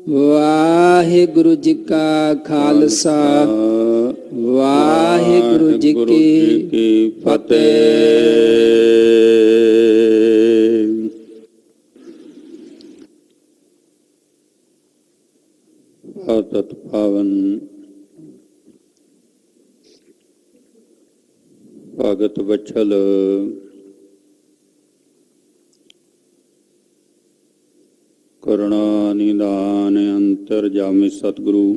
ਵਾਹਿਗੁਰੂ ਜੀ ਕਾ ਖਾਲਸਾ ਵਾਹਿਗੁਰੂ ਜੀ ਕੀ ਫਤਿਹ। ਆਤਤ ਪਾਵਨ ਭਗਤ ਵਛਲ ਕਰੁਣਾ ਨਿਦਾਨ ਅੰਤਰ ਜਾਮੀ ਸਤਿਗੁਰੂ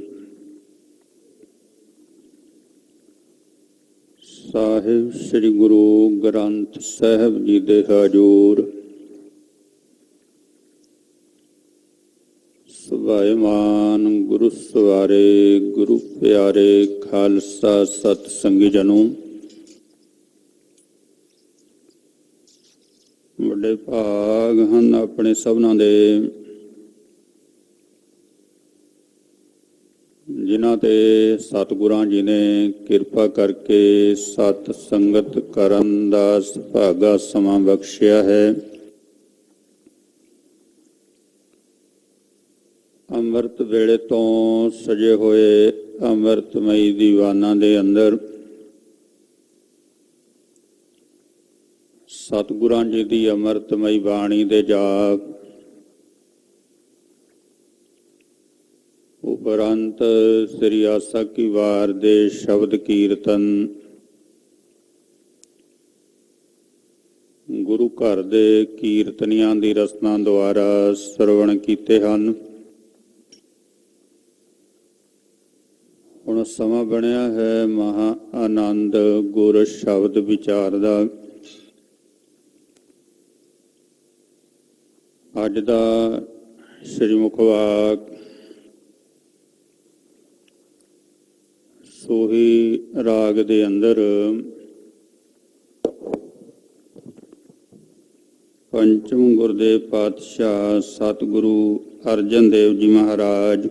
ਸਾਹਿਬ ਸ੍ਰੀ ਗੁਰੂ ਗ੍ਰੰਥ ਸਾਹਿਬ ਜੀ ਦੇ ਹਜ਼ੂਰ ਸੁਭਾਇਮਾਨ ਗੁਰੂ ਸਵਾਰੇ ਗੁਰੂ ਪਿਆਰੇ ਖਾਲਸਾ ਸਤ ਸੰਗੀ ਜਨੋ, ਵੱਡੇ ਭਾਗ ਹਨ ਆਪਣੇ ਸਭਨਾਂ ਦੇ ਜਿਨ੍ਹਾਂ ਤੇ ਸਤਿਗੁਰਾਂ ਜੀ ਨੇ ਕਿਰਪਾ ਕਰਕੇ ਸਤ ਸੰਗਤ ਕਰਨ ਦਾ ਸੁਭਾਗਾ ਸਮਾਂ ਬਖਸ਼ਿਆ ਹੈ। ਅੰਮ੍ਰਿਤ ਵੇਲੇ ਤੋਂ ਸਜੇ ਹੋਏ ਅੰਮ੍ਰਿਤਮਈ ਦੀਵਾਨਾਂ ਦੇ ਅੰਦਰ ਸਤਿਗੁਰਾਂ ਜੀ ਦੀ ਅੰਮ੍ਰਿਤਮਈ ਬਾਣੀ ਦੇ ਜਾਪ ਉਪਰੰਤ ਸ੍ਰੀ ਆਸਾ ਕੀ ਵਾਰ ਦੇ ਸ਼ਬਦ ਕੀਰਤਨ ਗੁਰੂ ਘਰ ਦੇ ਕੀਰਤਨੀਆਂ ਦੀ ਰਸਨਾ ਦੁਆਰਾ ਸਰਵਣ ਕੀਤੇ ਹਨ। ਹੁਣ ਸਮਾਂ ਬਣਿਆ ਹੈ ਮਹਾ ਆਨੰਦ ਗੁਰ ਸ਼ਬਦ ਵਿਚਾਰ ਦਾ। ਅੱਜ ਦਾ ਸ੍ਰੀ ਮੁਖਵਾਕ ਸੋਹੀ ਰਾਗ ਦੇ ਅੰਦਰ ਪੰਚਮ ਗੁਰਦੇਵ ਪਾਤਸ਼ਾਹ ਸਤਿਗੁਰੂ ਅਰਜਨ ਦੇਵ ਜੀ ਮਹਾਰਾਜ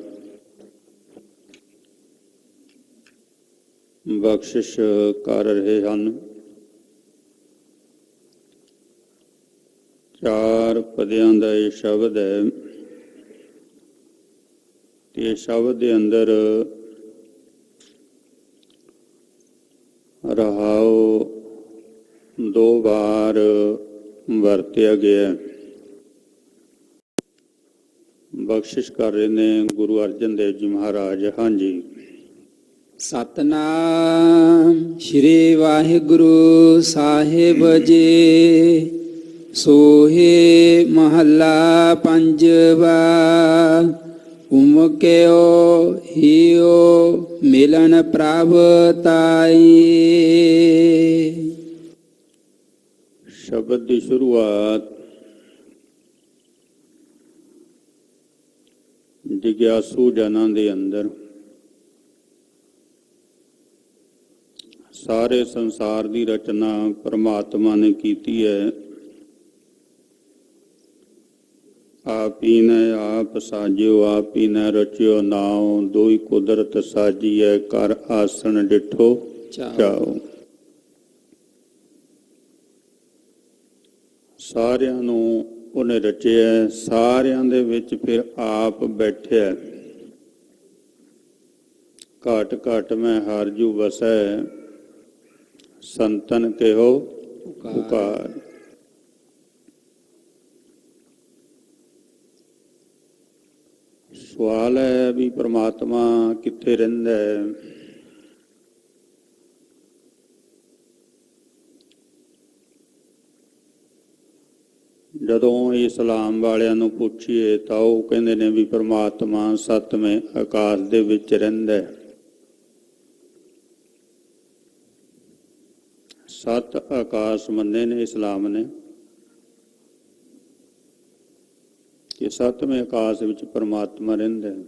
ਬਖਸ਼ਿਸ਼ ਕਰ ਰਹੇ ਹਨ। ਚਾਰ ਪਦਿਆਂ ਦਾ ਇਹ ਸ਼ਬਦ ਹੈ ਤੇ ਸ਼ਬਦ ਦੇ ਅੰਦਰ ਰਹਾਉ ਦੋ ਵਾਰ ਵਰਤਿਆ ਗਿਆ। ਬਖਸ਼ਿਸ਼ ਕਰ ਰਹੇ ਨੇ ਗੁਰੂ ਅਰਜਨ ਦੇਵ ਜੀ ਮਹਾਰਾਜ। ਹਾਂਜੀ। ਸਤਨਾਮ ਸ਼੍ਰੀ ਵਾਹਿਗੁਰੂ ਸਾਹਿਬ ਜੀ। ਸੋਹੇ ਮਹੱਲਾ ਪੰਜਵਾ। ਉਮਕਿਓ ਹੀਓ ਮਿਲਨ ਪ੍ਰਭ ਤਾਈ। ਸ਼ਬਦ ਦੀ ਸ਼ੁਰੂਆਤ ਜਿਗਿਆਸੂ ਜਨਾਂ ਦੇ ਅੰਦਰ ਸਾਰੇ ਸੰਸਾਰ ਦੀ ਰਚਨਾ ਪਰਮਾਤਮਾ ਨੇ ਕੀਤੀ ਹੈ। ਆਪ ਹੀ ਨੇ ਆਪ ਸਾਜਿਓ ਆਪ ਹੀ ਨੇ ਰਚਿਓ ਨਾਉ। ਦੋਈ ਕੁਦਰਤ ਸਾਜੀਐ ਕਰ ਆਸਣ ਡਿਠੋ ਚਾਓ। ਸਾਰਿਆਂ ਨੂੰ ਉਹਨੇ ਰਚਿਆ, ਸਾਰਿਆਂ ਦੇ ਵਿੱਚ ਫਿਰ ਆਪ ਬੈਠਿਆ। ਘਾਟ ਘਾਟ ਮੈਂ ਹਰਿ ਜੂ ਵਸੈ ਸੰਤਨ ਕਹਿਓ ਪੁਕਾਰ। ਸਵਾਲ ਹੈ ਵੀ ਪ੍ਰਮਾਤਮਾ ਕਿੱਥੇ ਰਹਿੰਦਾ ਹੈ? ਜਦੋਂ ਇਸਲਾਮ ਵਾਲਿਆਂ ਨੂੰ ਪੁੱਛੀਏ ਤਾਂ ਉਹ ਕਹਿੰਦੇ ਨੇ ਵੀ ਪ੍ਰਮਾਤਮਾ ਸੱਤਵੇਂ ਆਕਾਸ਼ ਦੇ ਵਿੱਚ ਰਹਿੰਦਾ ਹੈ। ਸੱਤ ਆਕਾਸ਼ ਮੰਨੇ ਨੇ ਇਸਲਾਮ ਨੇ ਕਿ ਸੱਤਵੇਂ ਆਕਾਸ਼ ਵਿੱਚ ਪਰਮਾਤਮਾ ਰਹਿੰਦਾ ਹੈ।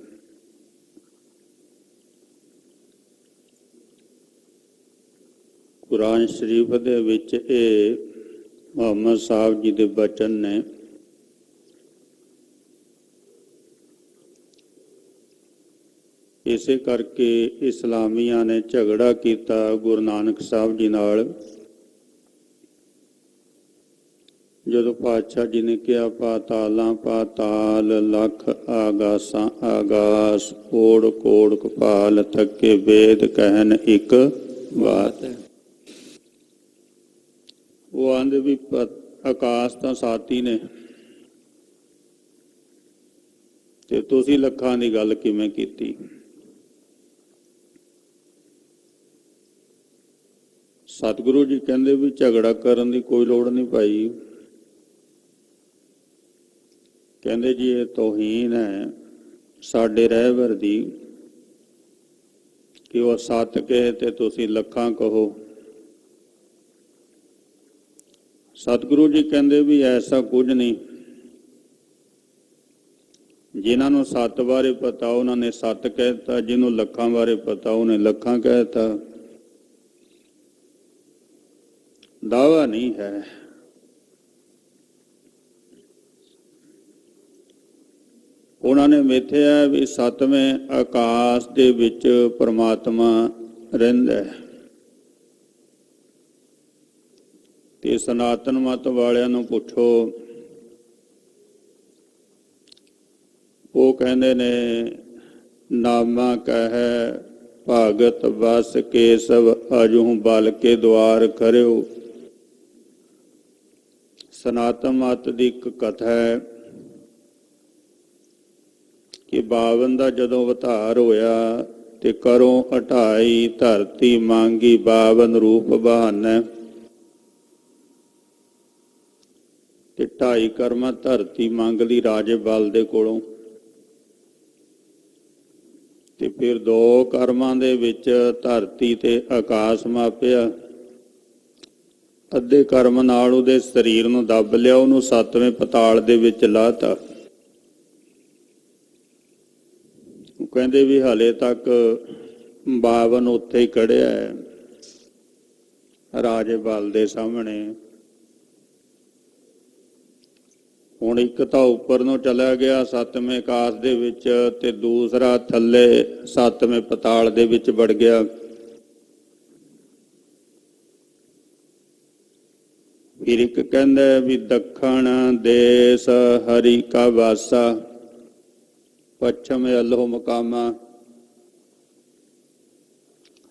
ਕੁਰਾਨ ਸ਼ਰੀਫ ਦੇ ਵਿੱਚ ਇਹ ਮੁਹੰਮਦ ਸਾਹਿਬ ਜੀ ਦੇ ਬਚਨ ਨੇ। ਇਸੇ ਕਰਕੇ ਇਸਲਾਮੀਆਂ ਨੇ ਝਗੜਾ ਕੀਤਾ ਗੁਰੂ ਨਾਨਕ ਸਾਹਿਬ ਜੀ ਨਾਲ। ਜਦੋਂ ਪਾਤਸ਼ਾਹ ਜੀ ਨੇ ਕਿਹਾ ਪਾਤਾਲਾਂ ਪਾਤਾਲ ਲੱਖ ਆਗਾਸਾਂ ਆਗਾਸ ਕੋੜ ਕੋੜ ਕਪਾਲ ਥੱਕੇ ਵੇਦ ਕਹਿਣ ਇੱਕ ਬਾਤ। ਉਹ ਆਂਦੇ ਵੀ ਆਕਾਸ਼ ਤਾਂ ਸਾਤੀ ਨੇ ਤੇ ਤੁਸੀਂ ਲੱਖਾਂ ਦੀ ਗੱਲ ਕਿਵੇਂ ਕੀਤੀ। ਸਤਿਗੁਰੂ ਜੀ ਕਹਿੰਦੇ ਵੀ ਝਗੜਾ ਕਰਨ ਦੀ ਕੋਈ ਲੋੜ ਨਹੀਂ ਭਾਈ। ਕਹਿੰਦੇ ਜੀ ਇਹ ਤੋਹੀਨ ਹੈ ਸਾਡੇ ਰਹਿਬਰ ਦੀ ਕਿ ਉਹ ਸੱਤ ਕਹੇ ਤੇ ਤੁਸੀਂ ਲੱਖਾਂ ਕਹੋ। ਸਤਿਗੁਰੂ ਜੀ ਕਹਿੰਦੇ ਵੀ ਐਸਾ ਕੁਝ ਨਹੀਂ। ਜਿਨ੍ਹਾਂ ਨੂੰ ਸੱਤ ਬਾਰੇ ਪਤਾ ਉਹਨਾਂ ਨੇ ਸੱਤ ਕਹਿਤਾ, ਜਿਹਨੂੰ ਲੱਖਾਂ ਬਾਰੇ ਪਤਾ ਉਹਨੇ ਲੱਖਾਂ ਕਹਿਤਾ। ਦਾਵਾ ਨਹੀਂ ਹੈ। ਉਹਨਾਂ ਨੇ ਮਿਥਿਆ ਵੀ ਸੱਤਵੇਂ ਆਕਾਸ਼ ਦੇ ਵਿੱਚ ਪਰਮਾਤਮਾ ਰਹਿੰਦਾ ਹੈ। ਤੇ ਸਨਾਤਨ ਮਤ ਵਾਲਿਆਂ ਨੂੰ ਪੁੱਛੋ, ਉਹ ਕਹਿੰਦੇ ਨੇ ਨਾਮਾ ਕਹੈ ਭਾਗਤ ਬਸ ਕੇਸਵ ਅਜੂ ਬਲ ਕੇ ਦੁਆਰ ਕਰਿਓ। ਸਨਾਤਨ ਮਤ ਦੀ ਇੱਕ ਕਥਾ ਹੈ ਕਿ 52 ਦਾ ਜਦੋਂ ਅਵਤਾਰ ਹੋਇਆ ਤੇ ਕਰੋ 28 ਧਰਤੀ ਮੰਗੀ 52 ਰੂਪ ਬਹਾਨਾ। ਤੇ 2.5 ਕਰਮਾਂ ਧਰਤੀ ਮੰਗ ਲਈ ਰਾਜੇ ਬਲ ਦੇ ਕੋਲੋਂ। ਤੇ ਫਿਰ 2 ਕਰਮਾਂ ਦੇ ਵਿੱਚ ਧਰਤੀ ਤੇ ਆਕਾਸ਼ ਮਾਪਿਆ। ਅੱਧੇ ਕਰਮ ਨਾਲ ਉਹਦੇ ਸਰੀਰ ਨੂੰ ਦੱਬ ਲਿਆ, ਉਹਨੂੰ 7ਵੇਂ ਪਤਾਲ ਦੇ ਵਿੱਚ ਲਾਤਾ। ਉਹ ਕਹਿੰਦੇ ਵੀ ਹਾਲੇ ਤੱਕ 52 ਉੱਥੇ ਹੀ ਖੜਿਆ ਹੈ ਰਾਜੇ ਬਲ ਦੇ ਸਾਹਮਣੇ। ਹੁਣ ਇੱਕ ਤਾਂ ਉੱਪਰ ਨੂੰ ਚਲਾ ਗਿਆ 7ਵੇਂ ਆਕਾਸ਼ ਦੇ ਵਿੱਚ ਤੇ ਦੂਸਰਾ ਥੱਲੇ 7ਵੇਂ ਪਤਾਲ ਦੇ ਵਿੱਚ ਵੜ ਗਿਆ। ਫਿਰ ਇੱਕ ਕਹਿੰਦਾ ਵੀ ਦੱਖਣ ਦੇਸ ਹਰੀ ਕਾ ਵਾਸਾ ਪੱਛਮ ਅਲੋਹ ਮਕਾਮਾ।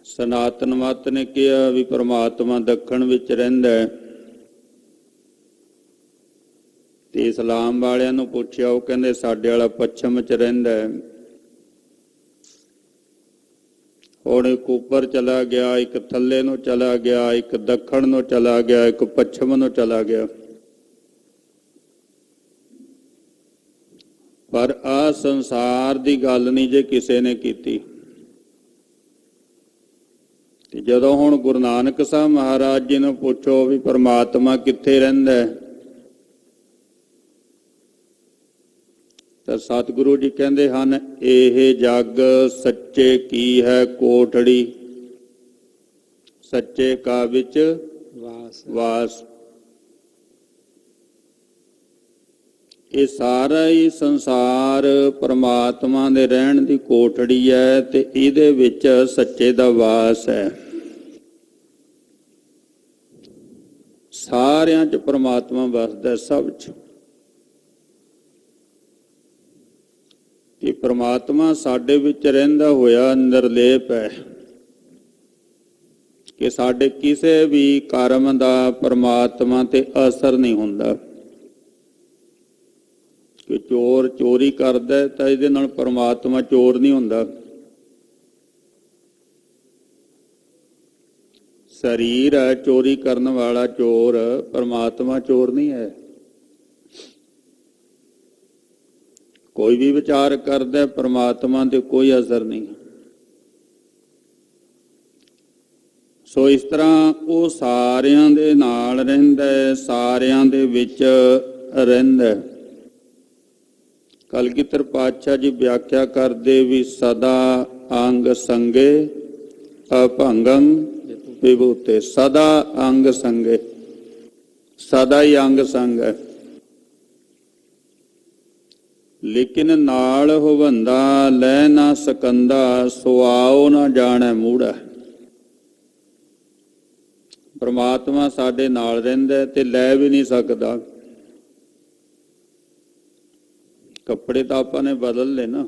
ਸਨਾਤਨ ਮਤ ਨੇ ਕਿਹਾ ਵੀ ਪਰਮਾਤਮਾ ਦੱਖਣ ਵਿੱਚ ਰਹਿੰਦਾ ਹੈ। ਤੇ ਇਸਲਾਮ ਵਾਲਿਆਂ ਨੂੰ ਪੁੱਛਿਆ, ਉਹ ਕਹਿੰਦੇ ਸਾਡੇ ਵਾਲਾ ਪੱਛਮ 'ਚ ਰਹਿੰਦਾ ਹੈ। ਹੁਣ ਇੱਕ ਉੱਪਰ ਚਲਾ ਗਿਆ, ਇੱਕ ਥੱਲੇ ਨੂੰ ਚਲਾ ਗਿਆ, ਇੱਕ ਦੱਖਣ ਨੂੰ ਚਲਾ ਗਿਆ, ਇੱਕ ਪੱਛਮ ਨੂੰ ਚਲਾ ਗਿਆ। ਪਰ ਆਹ ਸੰਸਾਰ ਦੀ ਗੱਲ ਨਹੀਂ ਜੇ ਕਿਸੇ ਨੇ ਕੀਤੀ। ਤੇ ਜਦੋਂ ਹੁਣ ਗੁਰੂ ਨਾਨਕ ਸਾਹਿਬ ਮਹਾਰਾਜ ਜੀ ਨੂੰ ਪੁੱਛੋ ਵੀ ਪਰਮਾਤਮਾ ਕਿੱਥੇ ਰਹਿੰਦਾ ਹੈ, ਤਾਂ ਸਤਿਗੁਰੂ ਜੀ ਕਹਿੰਦੇ ਹਨ ਇਹ ਜਗ ਸੱਚੇ ਕੀ ਹੈ ਕੋਠੜੀ, ਸੱਚੇ ਕਾ ਵਿੱਚ ਵਾਸ। ਇਹ ਸਾਰਾ ਹੀ ਸੰਸਾਰ ਪਰਮਾਤਮਾ ਦੇ ਰਹਿਣ ਦੀ ਕੋਠੜੀ ਹੈ ਤੇ ਇਹਦੇ ਵਿੱਚ ਸੱਚੇ ਦਾ ਵਾਸ ਹੈ। ਸਾਰਿਆਂ 'ਚ ਪਰਮਾਤਮਾ ਵਸਦਾ, ਸਭ 'ਚ। ਕਿ ਪਰਮਾਤਮਾ ਸਾਡੇ ਵਿੱਚ ਰਹਿੰਦਾ ਹੋਇਆ ਨਿਰਲੇਪ ਹੈ ਕਿ ਸਾਡੇ ਕਿਸੇ ਵੀ ਕਰਮ ਦਾ ਪਰਮਾਤਮਾ ਤੇ ਅਸਰ ਨਹੀਂ ਹੁੰਦਾ। ਕਿ ਚੋਰ ਚੋਰੀ ਕਰਦਾ ਤਾਂ ਇਹਦੇ ਨਾਲ ਪਰਮਾਤਮਾ ਚੋਰ ਨਹੀਂ ਹੁੰਦਾ। ਸਰੀਰ ਹੈ ਚੋਰੀ ਕਰਨ ਵਾਲਾ ਚੋਰ, ਪਰਮਾਤਮਾ ਚੋਰ ਨਹੀਂ ਹੈ। ਕੋਈ ਵੀ ਵਿਚਾਰ ਕਰਦਾ ਪਰਮਾਤਮਾ ਤੇ ਕੋਈ ਅਸਰ ਨਹੀਂ। ਸੋ ਇਸ ਤਰ੍ਹਾਂ ਉਹ ਸਾਰਿਆਂ ਦੇ ਨਾਲ ਰਹਿੰਦਾ ਹੈ, ਸਾਰਿਆਂ ਦੇ ਵਿੱਚ ਰਹਿੰਦਾ। ਕਲਗੀਧਰ ਪਾਤਸ਼ਾਹ ਜੀ ਵਿਆਖਿਆ ਕਰਦੇ ਵੀ ਸਦਾ ਅੰਗ ਸੰਗੇ ਅਭੰਗੰ ਵਿਭੂਤੇ। ਸਦਾ ਅੰਗ ਸੰਗੇ, ਸਦਾ ਹੀ ਅੰਗ ਸੰਗ ਹੈ। ਲੇਕਿਨ ਨਾਲ ਹੋਵੰਦਾ ਲੈ ਨਾ ਸਕੰਦਾ, ਸੁਆਓ ਨਾ ਜਾਣੈ ਮੂੜਾ। ਪਰਮਾਤਮਾ ਸਾਡੇ ਨਾਲ ਰਹਿੰਦਾ ਤੇ ਲੈ ਵੀ ਨਹੀਂ ਸਕਦਾ। ਕੱਪੜੇ ਤਾਂ ਆਪਾਂ ਨੇ ਬਦਲ ਲਏ ਨਾ,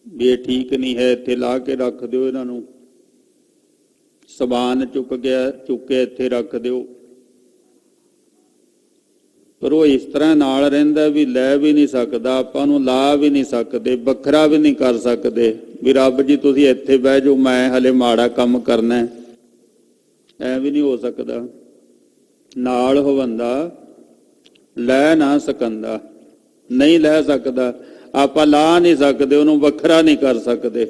ਵੀ ਇਹ ਠੀਕ ਨਹੀਂ ਹੈ, ਇੱਥੇ ਲਾ ਕੇ ਰੱਖ ਦਿਓ ਇਹਨਾਂ ਨੂੰ, ਸਮਾਨ ਚੁੱਕ ਕੇ ਇੱਥੇ ਰੱਖ ਦਿਓ। ਪਰ ਉਹ ਇਸ ਤਰ੍ਹਾਂ ਨਾਲ ਰਹਿੰਦਾ ਵੀ ਲੈ ਵੀ ਨਹੀਂ ਸਕਦਾ, ਆਪਾਂ ਨੂੰ ਲਾ ਵੀ ਨਹੀਂ ਸਕਦੇ, ਵੱਖਰਾ ਵੀ ਨਹੀਂ ਕਰ ਸਕਦੇ ਵੀ ਰੱਬ ਜੀ ਤੁਸੀਂ ਇੱਥੇ ਬਹਿ ਜਾਓ, ਮੈਂ ਹਲੇ ਮਾੜਾ ਕੰਮ ਕਰਨਾ, ਐ ਵੀ ਨਹੀਂ ਹੋ ਸਕਦਾ। ਨਾਲ ਹੋ ਬੰਦਾ ਲੈ ਨਾ ਸਕੰਦਾ, ਨਹੀਂ ਲੈ ਸਕਦਾ, ਆਪਾਂ ਲਾ ਨਹੀਂ ਸਕਦੇ, ਉਹਨੂੰ ਵੱਖਰਾ ਨਹੀਂ ਕਰ ਸਕਦੇ।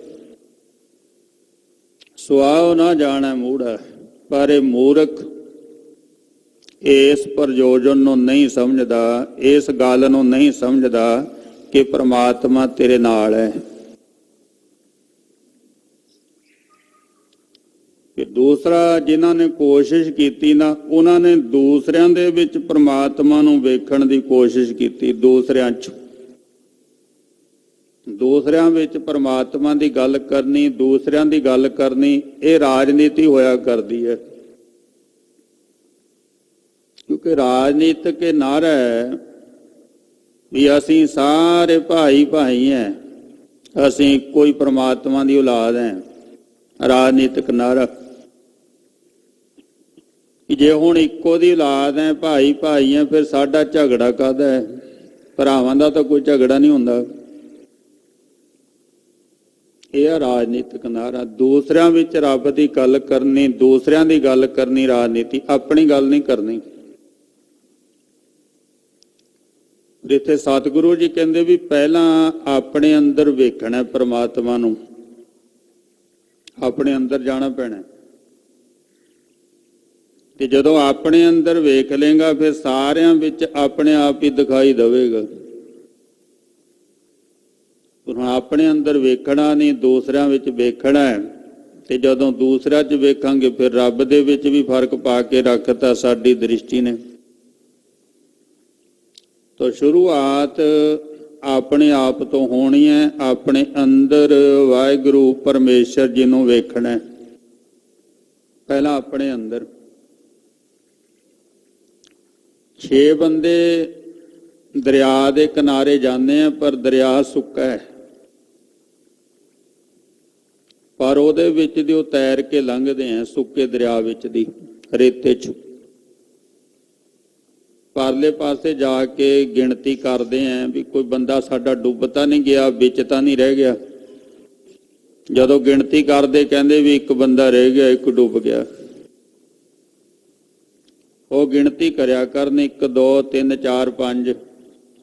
ਸੁਆਹ ਨਾ ਜਾਣਾ ਮੂੜਾ, ਪਰ ਇਹ ਮੂਰਖ ਇਸ ਪ੍ਰਯੋਜਨ ਨੂੰ ਨਹੀਂ ਸਮਝਦਾ, ਇਸ ਗੱਲ ਨੂੰ ਨਹੀਂ ਸਮਝਦਾ ਕਿ ਪ੍ਰਮਾਤਮਾ ਤੇਰੇ ਨਾਲ ਹੈ। ਕਿ ਦੂਸਰਾ ਜਿਨ੍ਹਾਂ ਨੇ ਕੋਸ਼ਿਸ਼ ਕੀਤੀ ਨਾ, ਉਹਨਾਂ ਨੇ ਦੂਸਰਿਆਂ ਦੇ ਵਿੱਚ ਪ੍ਰਮਾਤਮਾ ਨੂੰ ਵੇਖਣ ਦੀ ਕੋਸ਼ਿਸ਼ ਕੀਤੀ, ਦੂਸਰਿਆਂ ਵਿੱਚ ਪ੍ਰਮਾਤਮਾ ਦੀ ਗੱਲ ਕਰਨੀ, ਦੂਸਰਿਆਂ ਦੀ ਗੱਲ ਕਰਨੀ, ਇਹ ਰਾਜਨੀਤੀ ਹੋਇਆ ਕਰਦੀ ਹੈ। ਕਿਉਂਕਿ ਰਾਜਨੀਤਿਕ ਇਹ ਨਾਰਾ ਹੈ ਵੀ ਅਸੀਂ ਸਾਰੇ ਭਾਈ ਹੈ, ਅਸੀਂ ਇੱਕੋ ਹੀ ਪ੍ਰਮਾਤਮਾ ਦੀ ਔਲਾਦ ਹੈ। ਰਾਜਨੀਤਿਕ ਨਾਰਾ ਕਿ ਜੇ ਹੁਣ ਇੱਕੋ ਦੀ ਔਲਾਦ ਹੈ, ਭਾਈ ਹੈ, ਫਿਰ ਸਾਡਾ ਝਗੜਾ ਕਾਹਦਾ ਹੈ? ਭਰਾਵਾਂ ਦਾ ਤਾਂ ਕੋਈ ਝਗੜਾ ਨਹੀਂ ਹੁੰਦਾ। ਇਹ ਹੈ ਰਾਜਨੀਤਿਕ ਨਾਰਾ। ਦੂਸਰਿਆਂ ਵਿੱਚ ਰੱਬ ਦੀ ਗੱਲ ਕਰਨੀ, ਦੂਸਰਿਆਂ ਦੀ ਗੱਲ ਕਰਨੀ ਰਾਜਨੀਤੀ, ਆਪਣੀ ਗੱਲ ਨਹੀਂ ਕਰਨੀ। ਜਿੱਥੇ ਸਤਿਗੁਰੂ ਜੀ ਕਹਿੰਦੇ ਵੀ ਪਹਿਲਾਂ ਆਪਣੇ ਅੰਦਰ ਵੇਖਣਾ ਪ੍ਰਮਾਤਮਾ ਨੂੰ, ਆਪਣੇ ਅੰਦਰ ਜਾਣਾ ਪੈਣਾ, ਤੇ ਜਦੋਂ ਆਪਣੇ ਅੰਦਰ ਵੇਖ ਲੇਗਾ ਫਿਰ ਸਾਰਿਆਂ ਵਿੱਚ ਆਪਣੇ ਆਪ ਹੀ ਦਿਖਾਈ ਦੇਵੇਗਾ। ਹੁਣ ਆਪਣੇ ਅੰਦਰ ਵੇਖਣਾ ਨਹੀਂ, ਦੂਸਰਿਆਂ ਵਿੱਚ ਵੇਖਣਾ ਹੈ, ਤੇ ਜਦੋਂ ਦੂਸਰਿਆਂ 'ਚ ਵੇਖਾਂਗੇ ਫਿਰ ਰੱਬ ਦੇ ਵਿੱਚ ਵੀ ਫਰਕ ਪਾ ਕੇ ਰੱਖਤਾ ਸਾਡੀ ਦ੍ਰਿਸ਼ਟੀ ਨੇ। ਤਾਂ ਸ਼ੁਰੂਆਤ ਆਪਣੇ ਆਪ ਤੋਂ ਹੋਣੀ ਹੈ, ਆਪਣੇ ਅੰਦਰ ਵਾਹਿਗੁਰੂ ਪਰਮੇਸ਼ਰ ਜੀ ਨੂੰ ਵੇਖਣਾ ਹੈ, ਪਹਿਲਾਂ ਆਪਣੇ ਅੰਦਰ। 6 ਬੰਦੇ ਦਰਿਆ ਦੇ ਕਿਨਾਰੇ ਜਾਂਦੇ ਆ, ਪਰ ਦਰਿਆ ਸੁੱਕਾ ਹੈ, ਪਰ ਉਹਦੇ ਵਿੱਚ ਦੀ ਉਹ ਤੈਰ ਕੇ ਲੰਘਦੇ ਆ, ਸੁੱਕੇ ਦਰਿਆ ਵਿੱਚ ਦੀ ਰੇਤੇ 'ਚ। ਪਰਲੇ ਪਾਸੇ ਜਾ ਕੇ ਗਿਣਤੀ ਕਰਦੇ ਆ ਵੀ ਕੋਈ ਬੰਦਾ ਸਾਡਾ ਡੁੱਬ ਤਾਂ ਨਹੀਂ ਗਿਆ, ਵਿੱਚ ਤਾਂ ਨਹੀਂ ਰਹਿ ਗਿਆ। ਜਦੋਂ ਗਿਣਤੀ ਕਰਦੇ ਕਹਿੰਦੇ ਵੀ ਇੱਕ ਬੰਦਾ ਰਹਿ ਗਿਆ, ਇੱਕ ਡੁੱਬ ਗਿਆ। ਉਹ ਗਿਣਤੀ ਕਰਿਆ ਕਰਨ, 1 2 3 4 5।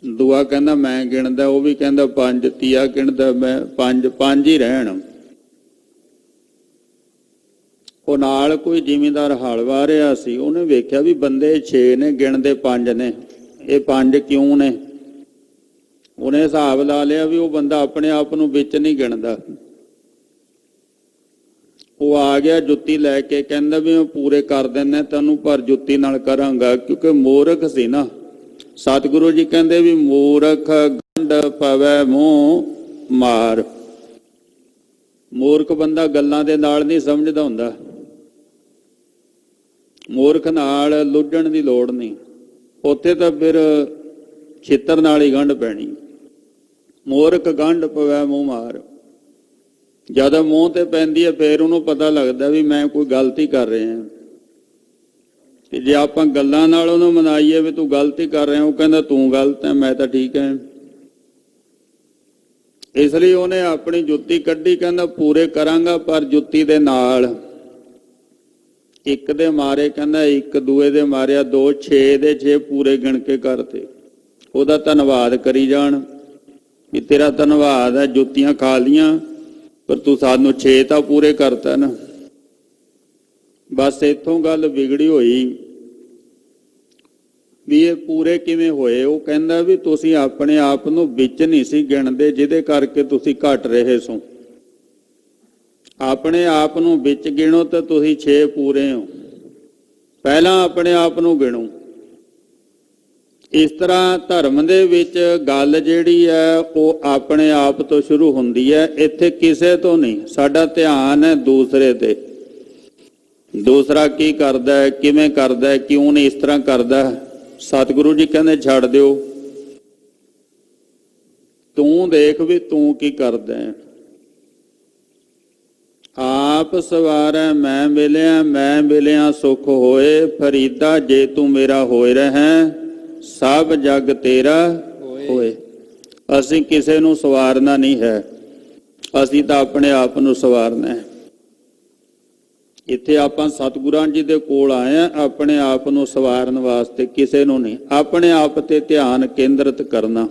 ਦੂਆ ਕਹਿੰਦਾ ਮੈਂ ਗਿਣਦਾ, ਉਹ ਵੀ ਕਹਿੰਦਾ 5। ਤੀਆ ਗਿਣਦਾ ਮੈਂ 5, 5 ਹੀ ਰਹਿਣ। ਉਹ ਨਾਲ ਕੋਈ ਜ਼ਿਮੀਂਦਾਰ ਹਲ ਵਾਹ ਰਿਹਾ ਸੀ, ਉਹਨੇ ਵੇਖਿਆ ਵੀ ਬੰਦੇ 6 ਨੇ, ਗਿਣਦੇ 5 ਨੇ, ਇਹ 5 ਕਿਉਂ ਨੇ? ਉਹਨੇ ਹਿਸਾਬ ਲਾ ਲਿਆ ਵੀ ਉਹ ਬੰਦਾ ਆਪਣੇ ਆਪ ਨੂੰ ਵਿੱਚ ਨਹੀਂ ਗਿਣਦਾ। ਉਹ ਆ ਗਿਆ ਜੁੱਤੀ ਲੈ ਕੇ, ਕਹਿੰਦਾ ਵੀ ਮੈਂ ਪੂਰੇ ਕਰ ਦਿੰਦਾ ਤੈਨੂੰ, ਪਰ ਜੁੱਤੀ ਨਾਲ ਕਰਾਂਗਾ, ਕਿਉਂਕਿ ਮੂਰਖ ਸੀ ਨਾ। ਸਤਿਗੁਰੂ ਜੀ ਕਹਿੰਦੇ ਵੀ ਮੂਰਖ ਗੰਢ ਪਵੈ ਮੂੰਹ ਮਾਰ। ਮੂਰਖ ਬੰਦਾ ਗੱਲਾਂ ਦੇ ਨਾਲ ਨਹੀਂ ਸਮਝਦਾ ਹੁੰਦਾ। ਮੂਰਖ ਨਾਲ ਲੁੱਝਣ ਦੀ ਲੋੜ ਨਹੀਂ, ਉੱਥੇ ਤਾਂ ਫਿਰ ਛਿੱਤਰ ਨਾਲ ਹੀ ਗੰਢ ਪੈਣੀ। ਮੂਰਖ ਗੰਢ ਪਵੈ ਮੂੰਹ ਮਾਰ। ਜਦੋਂ ਮੂੰਹ ਤੇ ਪੈਂਦੀ ਹੈ ਫਿਰ ਉਹਨੂੰ ਪਤਾ ਲੱਗਦਾ ਵੀ ਮੈਂ ਕੋਈ ਗਲਤੀ ਕਰ ਰਿਹਾ। ਤੇ ਜੇ ਆਪਾਂ ਗੱਲਾਂ ਨਾਲ ਉਹਨੂੰ ਮਨਾਈਏ ਵੀ ਤੂੰ ਗਲਤੀ ਕਰ ਰਿਹਾ, ਉਹ ਕਹਿੰਦਾ ਤੂੰ ਗਲਤ ਹੈ, ਮੈਂ ਤਾਂ ਠੀਕ ਹੈ। ਇਸ ਲਈ ਉਹਨੇ ਆਪਣੀ ਜੁੱਤੀ ਕੱਢੀ, ਕਹਿੰਦਾ ਪੂਰੇ ਕਰਾਂਗਾ, ਪਰ ਜੁੱਤੀ ਦੇ ਨਾਲ। ਇੱਕ ਦੇ ਮਾਰੇ ਕਹਿੰਦਾ ਇੱਕ, ਦੂਏ ਦੇ ਮਾਰਿਆ 2, 6 ਦੇ 6 ਪੂਰੇ ਗਿਣ ਕੇ ਕਰਤੇ। ਉਹਦਾ ਧੰਨਵਾਦ ਕਰੀ ਜਾਣ ਵੀ ਤੇਰਾ ਧੰਨਵਾਦ ਹੈ, ਜੁੱਤੀਆਂ ਖਾ ਲੀਆਂ ਪਰ ਤੂੰ ਸਾਨੂੰ 6 ਤਾਂ ਪੂਰੇ ਕਰਤਾ ਨਾ। ਬਸ ਇੱਥੋਂ ਗੱਲ ਵਿਗੜੀ ਹੋਈ ਵੀ ਇਹ ਪੂਰੇ ਕਿਵੇਂ ਹੋਏ। ਉਹ ਕਹਿੰਦਾ ਵੀ ਤੁਸੀਂ ਆਪਣੇ ਆਪ ਨੂੰ ਵਿੱਚ ਨਹੀਂ ਸੀ ਗਿਣਦੇ, ਜਿਹਦੇ ਕਰਕੇ ਤੁਸੀਂ ਘਟ ਰਹੇ ਸੋ। ਆਪਣੇ ਆਪ ਨੂੰ ਵਿੱਚ ਗਿਣੋ ਤਾਂ ਤੁਸੀਂ 6 ਪੂਰੇ ਹੋ, ਪਹਿਲਾਂ ਆਪਣੇ ਆਪ ਨੂੰ ਗਿਣੋ। ਇਸ ਤਰ੍ਹਾਂ ਧਰਮ ਦੇ ਵਿੱਚ ਗੱਲ ਜਿਹੜੀ ਹੈ ਉਹ ਆਪਣੇ ਆਪ ਤੋਂ ਸ਼ੁਰੂ ਹੁੰਦੀ ਹੈ, ਇੱਥੇ ਕਿਸੇ ਤੋਂ ਨਹੀਂ। ਸਾਡਾ ਧਿਆਨ ਹੈ ਦੂਸਰੇ ਤੇ, ਦੂਸਰਾ ਕੀ ਕਰਦਾ ਹੈ, ਕਿਵੇਂ ਕਰਦਾ ਹੈ, ਕਿਉਂ ਨਹੀਂ ਇਸ ਤਰ੍ਹਾਂ ਕਰਦਾ। ਸਤਿਗੁਰੂ ਜੀ ਕਹਿੰਦੇ ਛੱਡ ਦਿਓ, ਤੂੰ ਦੇਖ ਵੀ ਤੂੰ ਕੀ ਕਰਦਾ ਹੈ। ਆਪ ਸਵਾਰੈ ਮੈਂ ਮਿਲਿਆ ਸੁਖ ਹੋਏ, ਫਰੀਦਾ ਜੇ ਤੂੰ ਮੇਰਾ ਹੋਏ ਰਹਿ, ਸਭ ਜਗ ਤੇਰਾ ਹੋਏ। ਅਸੀਂ ਕਿਸੇ ਨੂੰ ਸਵਾਰਨਾ ਨਹੀਂ ਹੈ, ਅਸੀਂ ਤਾਂ ਆਪਣੇ ਆਪ ਨੂੰ ਸਵਾਰਨਾ ਹੈ। ਇੱਥੇ ਆਪਾਂ ਸਤਿਗੁਰਾਂ ਜੀ ਦੇ ਕੋਲ ਆਏ ਆ ਆਪਣੇ ਆਪ ਨੂੰ ਸਵਾਰਨ ਵਾਸਤੇ, ਕਿਸੇ ਨੂੰ ਨਹੀਂ। ਆਪਣੇ ਆਪ ਤੇ ਧਿਆਨ ਕੇਂਦਰਿਤ ਕਰਨਾ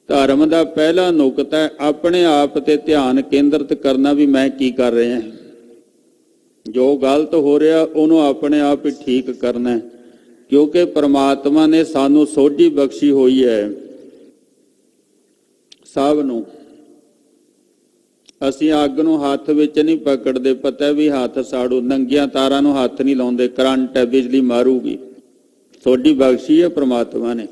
ਧਰਮ ਦਾ ਪਹਿਲਾ ਨੁਕਤਾ ਹੈ। ਆਪਣੇ ਆਪ ਤੇ ਧਿਆਨ ਕੇਂਦਰਿਤ ਕਰਨਾ ਵੀ ਮੈਂ ਕੀ ਕਰ ਰਿਹਾ, ਜੋ ਗਲਤ ਹੋ ਰਿਹਾ ਉਹਨੂੰ ਆਪਣੇ ਆਪ ਹੀ ਠੀਕ ਕਰਨਾ ਹੈ। ਕਿਉਂਕਿ ਪ੍ਰਮਾਤਮਾ ਨੇ ਸਾਨੂੰ ਸੋਝੀ ਬਖਸ਼ੀ ਹੋਈ ਹੈ ਸਭ ਨੂੰ। ਅਸੀਂ ਅੱਗ ਨੂੰ ਹੱਥ ਵਿੱਚ ਨਹੀਂ ਪਕੜਦੇ, ਪਤਾ ਵੀ ਹੱਥ ਸਾੜੂ। ਨੰਗੀਆਂ ਤਾਰਾਂ ਨੂੰ ਹੱਥ ਨਹੀਂ ਲਾਉਂਦੇ, ਕਰੰਟ ਹੈ, ਬਿਜਲੀ ਮਾਰੂਗੀ। ਸੋਝੀ ਬਖਸ਼ੀ ਹੈ ਪ੍ਰਮਾਤਮਾ ਨੇ।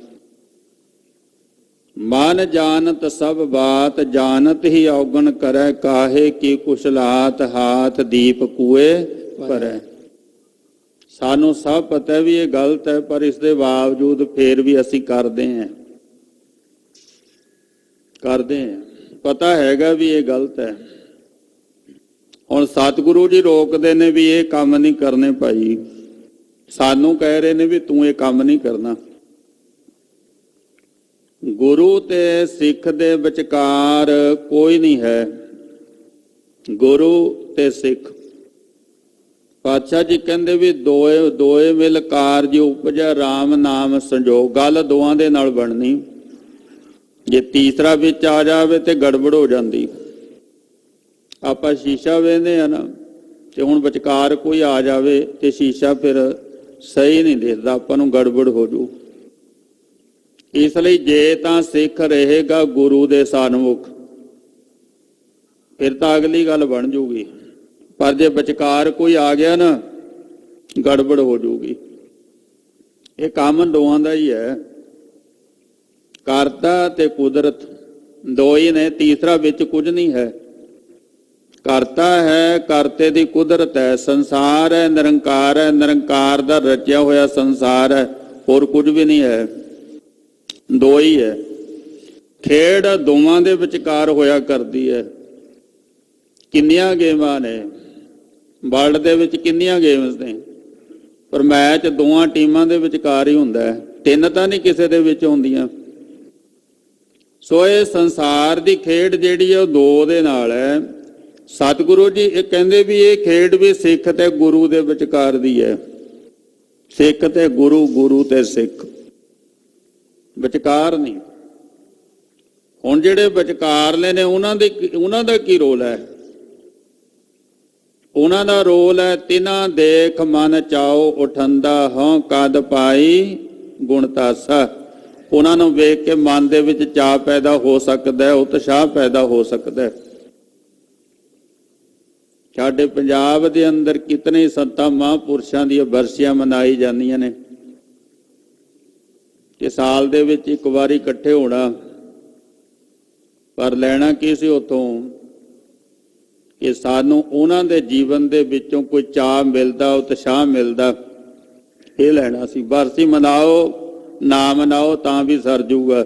ਮਨ ਜਾਣਤ ਸਭ ਬਾਤ, ਜਾਣਤ ਹੀ ਔਗਣ ਕਰੈ, ਕਾਹੇ ਕੀ ਕੁਸ਼ਲਾਤ ਹਾਥ ਦੀਪ ਕੂਏ ਭਰੈ। ਸਾਨੂੰ ਸਭ ਪਤਾ ਵੀ ਇਹ ਗਲਤ ਹੈ, ਪਰ ਇਸ ਦੇ ਬਾਵਜੂਦ ਫੇਰ ਵੀ ਅਸੀਂ ਕਰਦੇ ਹਾਂ। ਪਤਾ ਹੈਗਾ ਵੀ ਇਹ ਗਲਤ ਹੈ। ਹੁਣ ਸਤਿਗੁਰੂ ਜੀ ਰੋਕਦੇ ਨੇ ਵੀ ਇਹ ਕੰਮ ਨਹੀਂ ਕਰਨੇ ਭਾਈ, ਸਾਨੂੰ ਕਹਿ ਰਹੇ ਨੇ ਵੀ ਤੂੰ ਇਹ ਕੰਮ ਨਹੀਂ ਕਰਨਾ। ਗੁਰੂ ਤੇ ਸਿੱਖ ਦੇ ਵਿਚਕਾਰ ਕੋਈ ਨਹੀਂ ਹੈ, ਗੁਰੂ ਤੇ ਸਿੱਖ। ਪਾਤਸ਼ਾਹ ਜੀ ਕਹਿੰਦੇ ਵੀ ਦੋਏ ਮਿਲ ਕਾਰਜ ਉਪਜੈ, ਰਾਮ ਨਾਮ ਸੰਜੋਗ। ਗੱਲ ਦੋਆਂ ਦੇ ਨਾਲ ਬਣਨੀ, ਜੇ ਤੀਸਰਾ ਵਿੱਚ ਆ ਜਾਵੇ ਤੇ ਗੜਬੜ ਹੋ ਜਾਂਦੀ। ਆਪਾਂ ਸ਼ੀਸ਼ਾ ਵੇਖਦੇ ਆ ਨਾ, ਤੇ ਹੁਣ ਵਿਚਕਾਰ ਕੋਈ ਆ ਜਾਵੇ ਤੇ ਸ਼ੀਸ਼ਾ ਫਿਰ ਸਹੀ ਨਹੀਂ ਦਿਖਦਾ, ਆਪਾਂ ਨੂੰ ਗੜਬੜ ਹੋ ਜੂ। ਇਸ ਲਈ ਜੇ ਤਾਂ ਸਿੱਖ ਰਹੇਗਾ ਗੁਰੂ ਦੇ ਸਨਮੁਖ ਫਿਰ ਤਾਂ ਅਗਲੀ ਗੱਲ ਬਣ ਜੂਗੀ, ਪਰ ਜੇ ਵਿਚਕਾਰ ਕੋਈ ਆ ਗਿਆ ਨਾ ਗੜਬੜ ਹੋ ਜੂਗੀ। ਇਹ ਕੰਮ ਦੋਹਾਂ ਦਾ ਹੀ ਹੈ, ਕਰਤਾ ਤੇ ਕੁਦਰਤ ਦੋ ਹੀ ਨੇ, ਤੀਸਰਾ ਵਿੱਚ ਕੁਝ ਨਹੀਂ ਹੈ। ਕਰਤਾ ਹੈ, ਕਰਤੇ ਦੀ ਕੁਦਰਤ ਹੈ। ਸੰਸਾਰ ਹੈ, ਨਿਰੰਕਾਰ ਹੈ, ਨਿਰੰਕਾਰ ਦਾ ਰਚਿਆ ਹੋਇਆ ਸੰਸਾਰ ਹੈ, ਹੋਰ ਕੁਝ ਵੀ ਨਹੀਂ ਹੈ, ਦੋ ਹੀ ਹੈ। ਖੇਡ ਦੋਵਾਂ ਦੇ ਵਿਚਕਾਰ ਹੋਇਆ ਕਰਦੀ ਹੈ। ਕਿੰਨੀਆਂ ਗੇਮਾਂ ਨੇ ਵਰਲਡ ਦੇ ਵਿੱਚ, ਕਿੰਨੀਆਂ ਗੇਮਸ ਨੇ, ਪਰ ਮੈਚ ਦੋਵਾਂ ਟੀਮਾਂ ਦੇ ਵਿਚਕਾਰ ਹੀ ਹੁੰਦਾ ਹੈ, ਤਿੰਨ ਤਾਂ ਨਹੀਂ ਕਿਸੇ ਦੇ ਵਿੱਚ ਹੁੰਦੀਆਂ। ਸੋ ਇਹ ਸੰਸਾਰ ਦੀ ਖੇਡ ਜਿਹੜੀ ਹੈ ਉਹ ਦੋ ਦੇ ਨਾਲ ਹੈ। ਸਤਿਗੁਰੂ ਜੀ ਇਹ ਕਹਿੰਦੇ ਵੀ ਇਹ ਖੇਡ ਵੀ ਸਿੱਖ ਤੇ ਗੁਰੂ ਦੇ ਵਿਚਕਾਰ ਦੀ ਹੈ। ਸਿੱਖ ਤੇ ਗੁਰੂ, ਗੁਰੂ ਤੇ ਸਿੱਖ, ਵਿਚਕਾਰ ਨਹੀਂ। ਹੁਣ ਜਿਹੜੇ ਵਿਚਕਾਰਲੇ ਨੇ ਉਹਨਾਂ ਦਾ ਕੀ ਰੋਲ ਹੈ? ਉਹਨਾਂ ਦਾ ਰੋਲ ਹੈ ਤਿਨਾ ਦੇਖ ਮਨ ਚਾਓ ਉਠੰਦਾ, ਹਉ ਕਦ ਪਾਈ ਗੁਣਤਾਸਾ। ਉਹਨਾਂ ਨੂੰ ਵੇਖ ਕੇ ਮਨ ਦੇ ਵਿੱਚ ਚਾਅ ਪੈਦਾ ਹੋ ਸਕਦਾ ਹੈ, ਉਤਸ਼ਾਹ ਪੈਦਾ ਹੋ ਸਕਦਾ ਹੈ। ਸਾਡੇ ਪੰਜਾਬ ਦੇ ਅੰਦਰ ਕਿਤਨੇ ਸੰਤਾਂ ਮਹਾਂਪੁਰਸ਼ਾਂ ਦੀਆਂ ਬਰਸੀਆਂ ਮਨਾਈ ਜਾਂਦੀਆਂ ਨੇ ਕਿ ਸਾਲ ਦੇ ਵਿੱਚ ਇੱਕ ਵਾਰੀ ਇਕੱਠੇ ਹੋਣਾ, ਪਰ ਲੈਣਾ ਕੀ ਸੀ ਉੱਥੋਂ? ਕਿ ਸਾਨੂੰ ਉਹਨਾਂ ਦੇ ਜੀਵਨ ਦੇ ਵਿੱਚੋਂ ਕੋਈ ਚਾਅ ਮਿਲਦਾ, ਉਤਸ਼ਾਹ ਮਿਲਦਾ, ਇਹ ਲੈਣਾ ਸੀ। ਬਰਸੀ ਮਨਾਓ ਨਾ ਮਨਾਓ ਤਾਂ ਵੀ ਸਰ ਜੂਗਾ,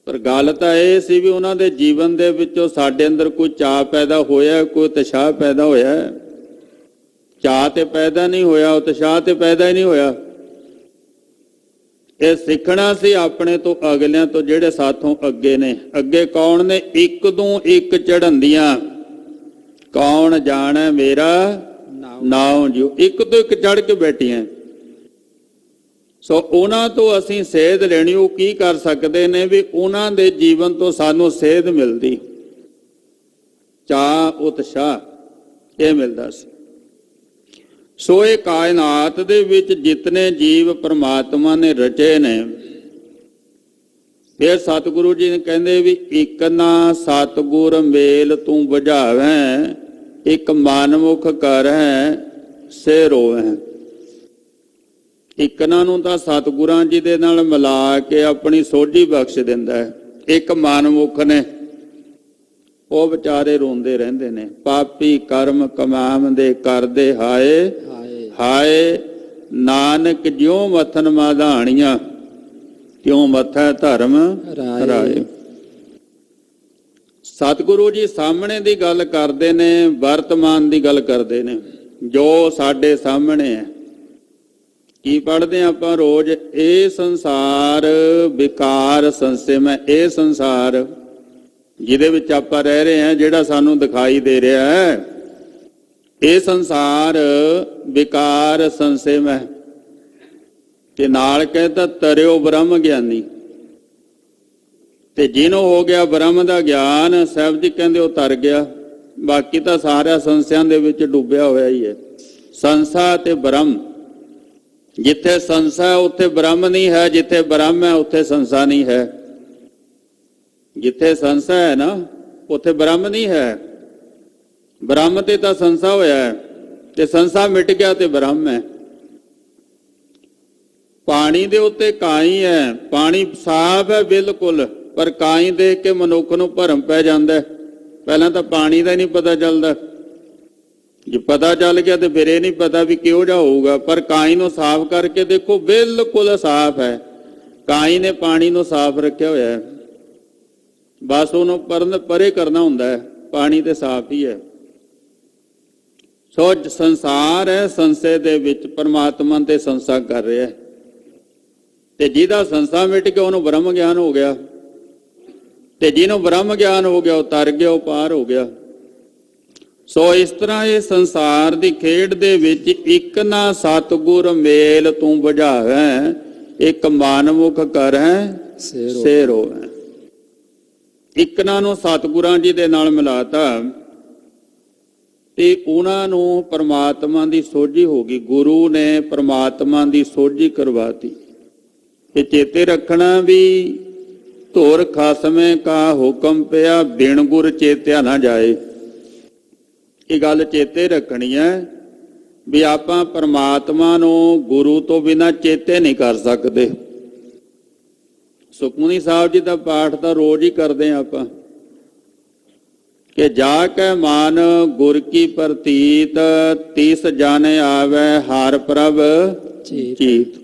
ਪਰ ਗੱਲ ਤਾਂ ਇਹ ਸੀ ਵੀ ਉਹਨਾਂ ਦੇ ਜੀਵਨ ਦੇ ਵਿੱਚੋਂ ਸਾਡੇ ਅੰਦਰ ਕੋਈ ਚਾਅ ਪੈਦਾ ਹੋਇਆ, ਕੋਈ ਉਤਸ਼ਾਹ ਪੈਦਾ ਹੋਇਆ। ਚਾਅ ਤੇ ਪੈਦਾ ਨਹੀਂ ਹੋਇਆ, ਉਤਸ਼ਾਹ ਤੇ ਪੈਦਾ ਹੀ ਨਹੀਂ ਹੋਇਆ। ਇਹ ਸਿੱਖਣਾ ਸੀ ਆਪਣੇ ਤੋਂ, ਅਗਲਿਆਂ ਤੋਂ, ਜਿਹੜੇ ਸਾਥੋਂ ਅੱਗੇ ਨੇ। ਅੱਗੇ ਕੌਣ ਨੇ? ਇੱਕ ਤੋਂ ਇੱਕ ਚੜ੍ਹੰਦੀਆਂ, ਕੌਣ ਜਾਣੈ ਮੇਰਾ ਨਾਉ ਜਿਉ। ਇੱਕ ਤੋਂ ਇੱਕ ਚੜ੍ਹ ਕੇ ਬੈਠੀਆਂ। ਸੋ ਉਹਨਾਂ ਤੋਂ ਅਸੀਂ ਸੇਧ ਲੈਣੀ। ਉਹ ਕੀ ਕਰ ਸਕਦੇ ਨੇ? ਵੀ ਉਹਨਾਂ ਦੇ ਜੀਵਨ ਤੋਂ ਸਾਨੂੰ ਸੇਧ ਮਿਲਦੀ, ਚਾਅ ਉਤਸ਼ਾਹ ਇਹ ਮਿਲਦਾ ਸੀ। ਸੋ ਇਹ ਕਾਇਨਾਤ ਦੇ ਵਿੱਚ ਜਿਤਨੇ ਜੀਵ ਪ੍ਰਮਾਤਮਾ ਨੇ ਰਚੇ ਨੇ, ਫਿਰ ਸਤਿਗੁਰੂ ਜੀ ਨੇ ਕਹਿੰਦੇ ਵੀ ਇੱਕ ਨਾ ਸਤਿਗੁਰ ਮੇਲ ਤੂੰ ਬੁਝਾਵੈਂ, ਇੱਕ ਮਨਮੁਖ ਕਰੈ ਸੇ ਰੋਵੈਂ। ਇੱਕਨਾਂ ਨੂੰ ਤਾਂ ਸਤਿਗੁਰਾਂ ਜੀ ਦੇ ਨਾਲ ਮਿਲਾ ਕੇ ਆਪਣੀ ਸੋਝੀ ਬਖਸ਼ ਦਿੰਦਾ ਹੈ। ਇੱਕ ਮਨਮੁਖ ਨੇ, ਉਹ ਵਿਚਾਰੇ ਰੋਂਦੇ ਰਹਿੰਦੇ ਨੇ। ਪਾਪੀ ਕਰਮ ਕਮਾਮ ਦੇ ਕਰਦੇ ਹਾਏ ਹਾਏ, ਨਾਨਕ ਜਿਉ ਮਥਨ ਮਾਧਾਣੀਆਂ। ਕਿਉ ਮੱਥੈ ਧਰਮ ਰਾਏ। ਰਾਏ। ਸਤਿਗੁਰੂ ਜੀ ਸਾਹਮਣੇ ਦੀ ਗੱਲ ਕਰਦੇ ਨੇ, ਵਰਤਮਾਨ ਦੀ ਗੱਲ ਕਰਦੇ ਨੇ, ਜੋ ਸਾਡੇ ਸਾਹਮਣੇ ਹੈ। ਕੀ ਪੜ੍ਹਦੇ ਆਪਾਂ ਰੋਜ਼? ਇਹ ਸੰਸਾਰ ਵਿਕਾਰ ਸੰਸਿਮ ਹੈ। ਇਹ ਸੰਸਾਰ ਜਿਹਦੇ ਵਿੱਚ ਆਪਾਂ ਰਹਿ ਰਹੇ ਹਾਂ, ਜਿਹੜਾ ਸਾਨੂੰ ਦਿਖਾਈ ਦੇ ਰਿਹਾ ਹੈ, ਇਹ ਸੰਸਾਰ ਵਿਕਾਰ ਸੰਸਿਮ ਹੈ। ਤੇ ਨਾਲ ਕਹਿੰਦਾ ਤਰਿਓ ਬ੍ਰਹਮ ਗਿਆਨੀ। ਤੇ ਜਿਹਨੂੰ ਹੋ ਗਿਆ ਬ੍ਰਹਮ ਦਾ ਗਿਆਨ, ਸਾਹਿਬ ਜੀ ਕਹਿੰਦੇ ਉਹ ਤਰ ਗਿਆ। ਬਾਕੀ ਤਾਂ ਸਾਰਾ ਸੰਸਿਆਂ ਦੇ ਵਿੱਚ ਡੁੱਬਿਆ ਹੋਇਆ ਹੀ ਹੈ। ਸੰਸਾ ਤੇ ਬ੍ਰਹਮ, ਜਿੱਥੇ ਸੰਸਾ ਉੱਥੇ ਬ੍ਰਹਮ ਨਹੀਂ ਹੈ, ਜਿੱਥੇ ਬ੍ਰਹਮ ਹੈ ਉੱਥੇ ਸੰਸਾ ਨਹੀਂ ਹੈ। ਜਿੱਥੇ ਸੰਸਾ ਹੈ ਨਾ, ਉੱਥੇ ਬ੍ਰਹਮ ਨਹੀਂ ਹੈ। ਬ੍ਰਹਮ ਤੇ ਤਾਂ ਸੰਸਾ ਹੋਇਆ ਹੈ, ਤੇ ਸੰਸਾ ਮਿਟ ਗਿਆ ਤੇ ਬ੍ਰਹਮ ਹੈ। ਪਾਣੀ ਦੇ ਉੱਤੇ ਕਾਈ ਹੈ, ਪਾਣੀ ਸਾਫ਼ ਹੈ ਬਿਲਕੁਲ, ਪਰ ਕਾਈ ਦੇਖ ਕੇ ਮਨੁੱਖ ਨੂੰ ਭਰਮ ਪੈ ਜਾਂਦਾ ਹੈ। ਪਹਿਲਾਂ ਤਾਂ ਪਾਣੀ ਦਾ ਹੀ ਨਹੀਂ ਪਤਾ ਚੱਲਦਾ, ਜੇ ਪਤਾ ਚੱਲ ਗਿਆ ਤੇ ਫਿਰ ਇਹ ਨਹੀਂ ਪਤਾ ਵੀ ਕਿਹੋ ਜਿਹਾ ਹੋਊਗਾ। ਪਰ ਕਾਈ ਨੂੰ ਸਾਫ਼ ਕਰਕੇ ਦੇਖੋ, ਬਿਲਕੁਲ ਸਾਫ਼ ਹੈ। ਕਾਈ ਨੇ ਪਾਣੀ ਨੂੰ ਸਾਫ਼ ਰੱਖਿਆ ਹੋਇਆ ਹੈ, ਬਸ ਉਹਨੂੰ ਪਰੇ ਕਰਨਾ ਹੁੰਦਾ ਹੈ। ਪਾਣੀ ਤੇ ਸਾਫ਼ ਹੀ ਹੈ। ਸੋ ਸੰਸਾਰ ਹੈ, ਸੰਸੇ ਦੇ ਵਿੱਚ ਪਰਮਾਤਮਾ ਤੇ ਸੰਸਾ ਕਰ ਰਿਹਾ ਹੈ। ਤੇ ਜਿਹਦਾ ਸੰਸਾ ਮਿਟ ਗਿਆ ਉਹਨੂੰ ਬ੍ਰਹਮ ਗਿਆਨ ਹੋ ਗਿਆ, ਤੇ ਜਿਹਨੂੰ ਬ੍ਰਹਮ ਗਿਆਨ ਹੋ ਗਿਆ ਉਹ ਤਰ ਗਿਆ, ਉਹ ਪਾਰ ਹੋ ਗਿਆ। ਸੋ ਇਸ ਤਰ੍ਹਾਂ ਇਹ ਸੰਸਾਰ ਦੀ ਖੇਡ ਦੇ ਵਿੱਚ ਇੱਕ ਨਾ ਸਤਿਗੁਰ ਮੇਲ ਤੂੰ ਬੁਝਾਵੈ, ਇੱਕ ਮਨਮੁਖ ਕਰੈ ਸੇਰ ਹੋਵੈ। ਇੱਕ ਨਾ ਨੂੰ ਸਤਿਗੁਰਾਂ ਜੀ ਦੇ ਨਾਲ ਮਿਲਾਤਾ ਤੇ ਉਹਨਾਂ ਨੂੰ ਪਰਮਾਤਮਾ ਦੀ ਸੋਝੀ ਹੋ ਗਈ। ਗੁਰੂ ਨੇ ਪਰਮਾਤਮਾ ਦੀ ਸੋਝੀ ਕਰਵਾਤੀ। ਇਹ ਚੇਤੇ ਰੱਖਣਾ ਵੀ ਧੁਰ ਖਸਮੇ ਕਾ ਹੁਕਮ ਪਿਆ, ਬਿਨ ਗੁਰ ਚੇਤਿਆ ਨਾ ਜਾਏ। ਇਹ ਗੱਲ ਚੇਤੇ ਰੱਖਣੀ ਹੈ ਵੀ ਆਪਾਂ ਪਰਮਾਤਮਾ ਨੂੰ ਗੁਰੂ ਤੋਂ ਬਿਨਾਂ ਚੇਤੇ ਨਹੀਂ ਕਰ ਸਕਦੇ। ਸੁਖਮਨੀ ਸਾਹਿਬ ਜੀ ਦਾ ਪਾਠ ਤਾਂ ਰੋਜ਼ ਹੀ ਕਰਦੇ ਹਾਂ ਆਪਾਂ, ਕਿ ਜਾ ਕੇ ਮਨ ਗੁਰ ਕੀ ਪ੍ਰਤੀਤ, ਤਿਸ ਜਾਣੇ ਆਵੇ ਹਰ ਪ੍ਰਭ ਚੀਤ।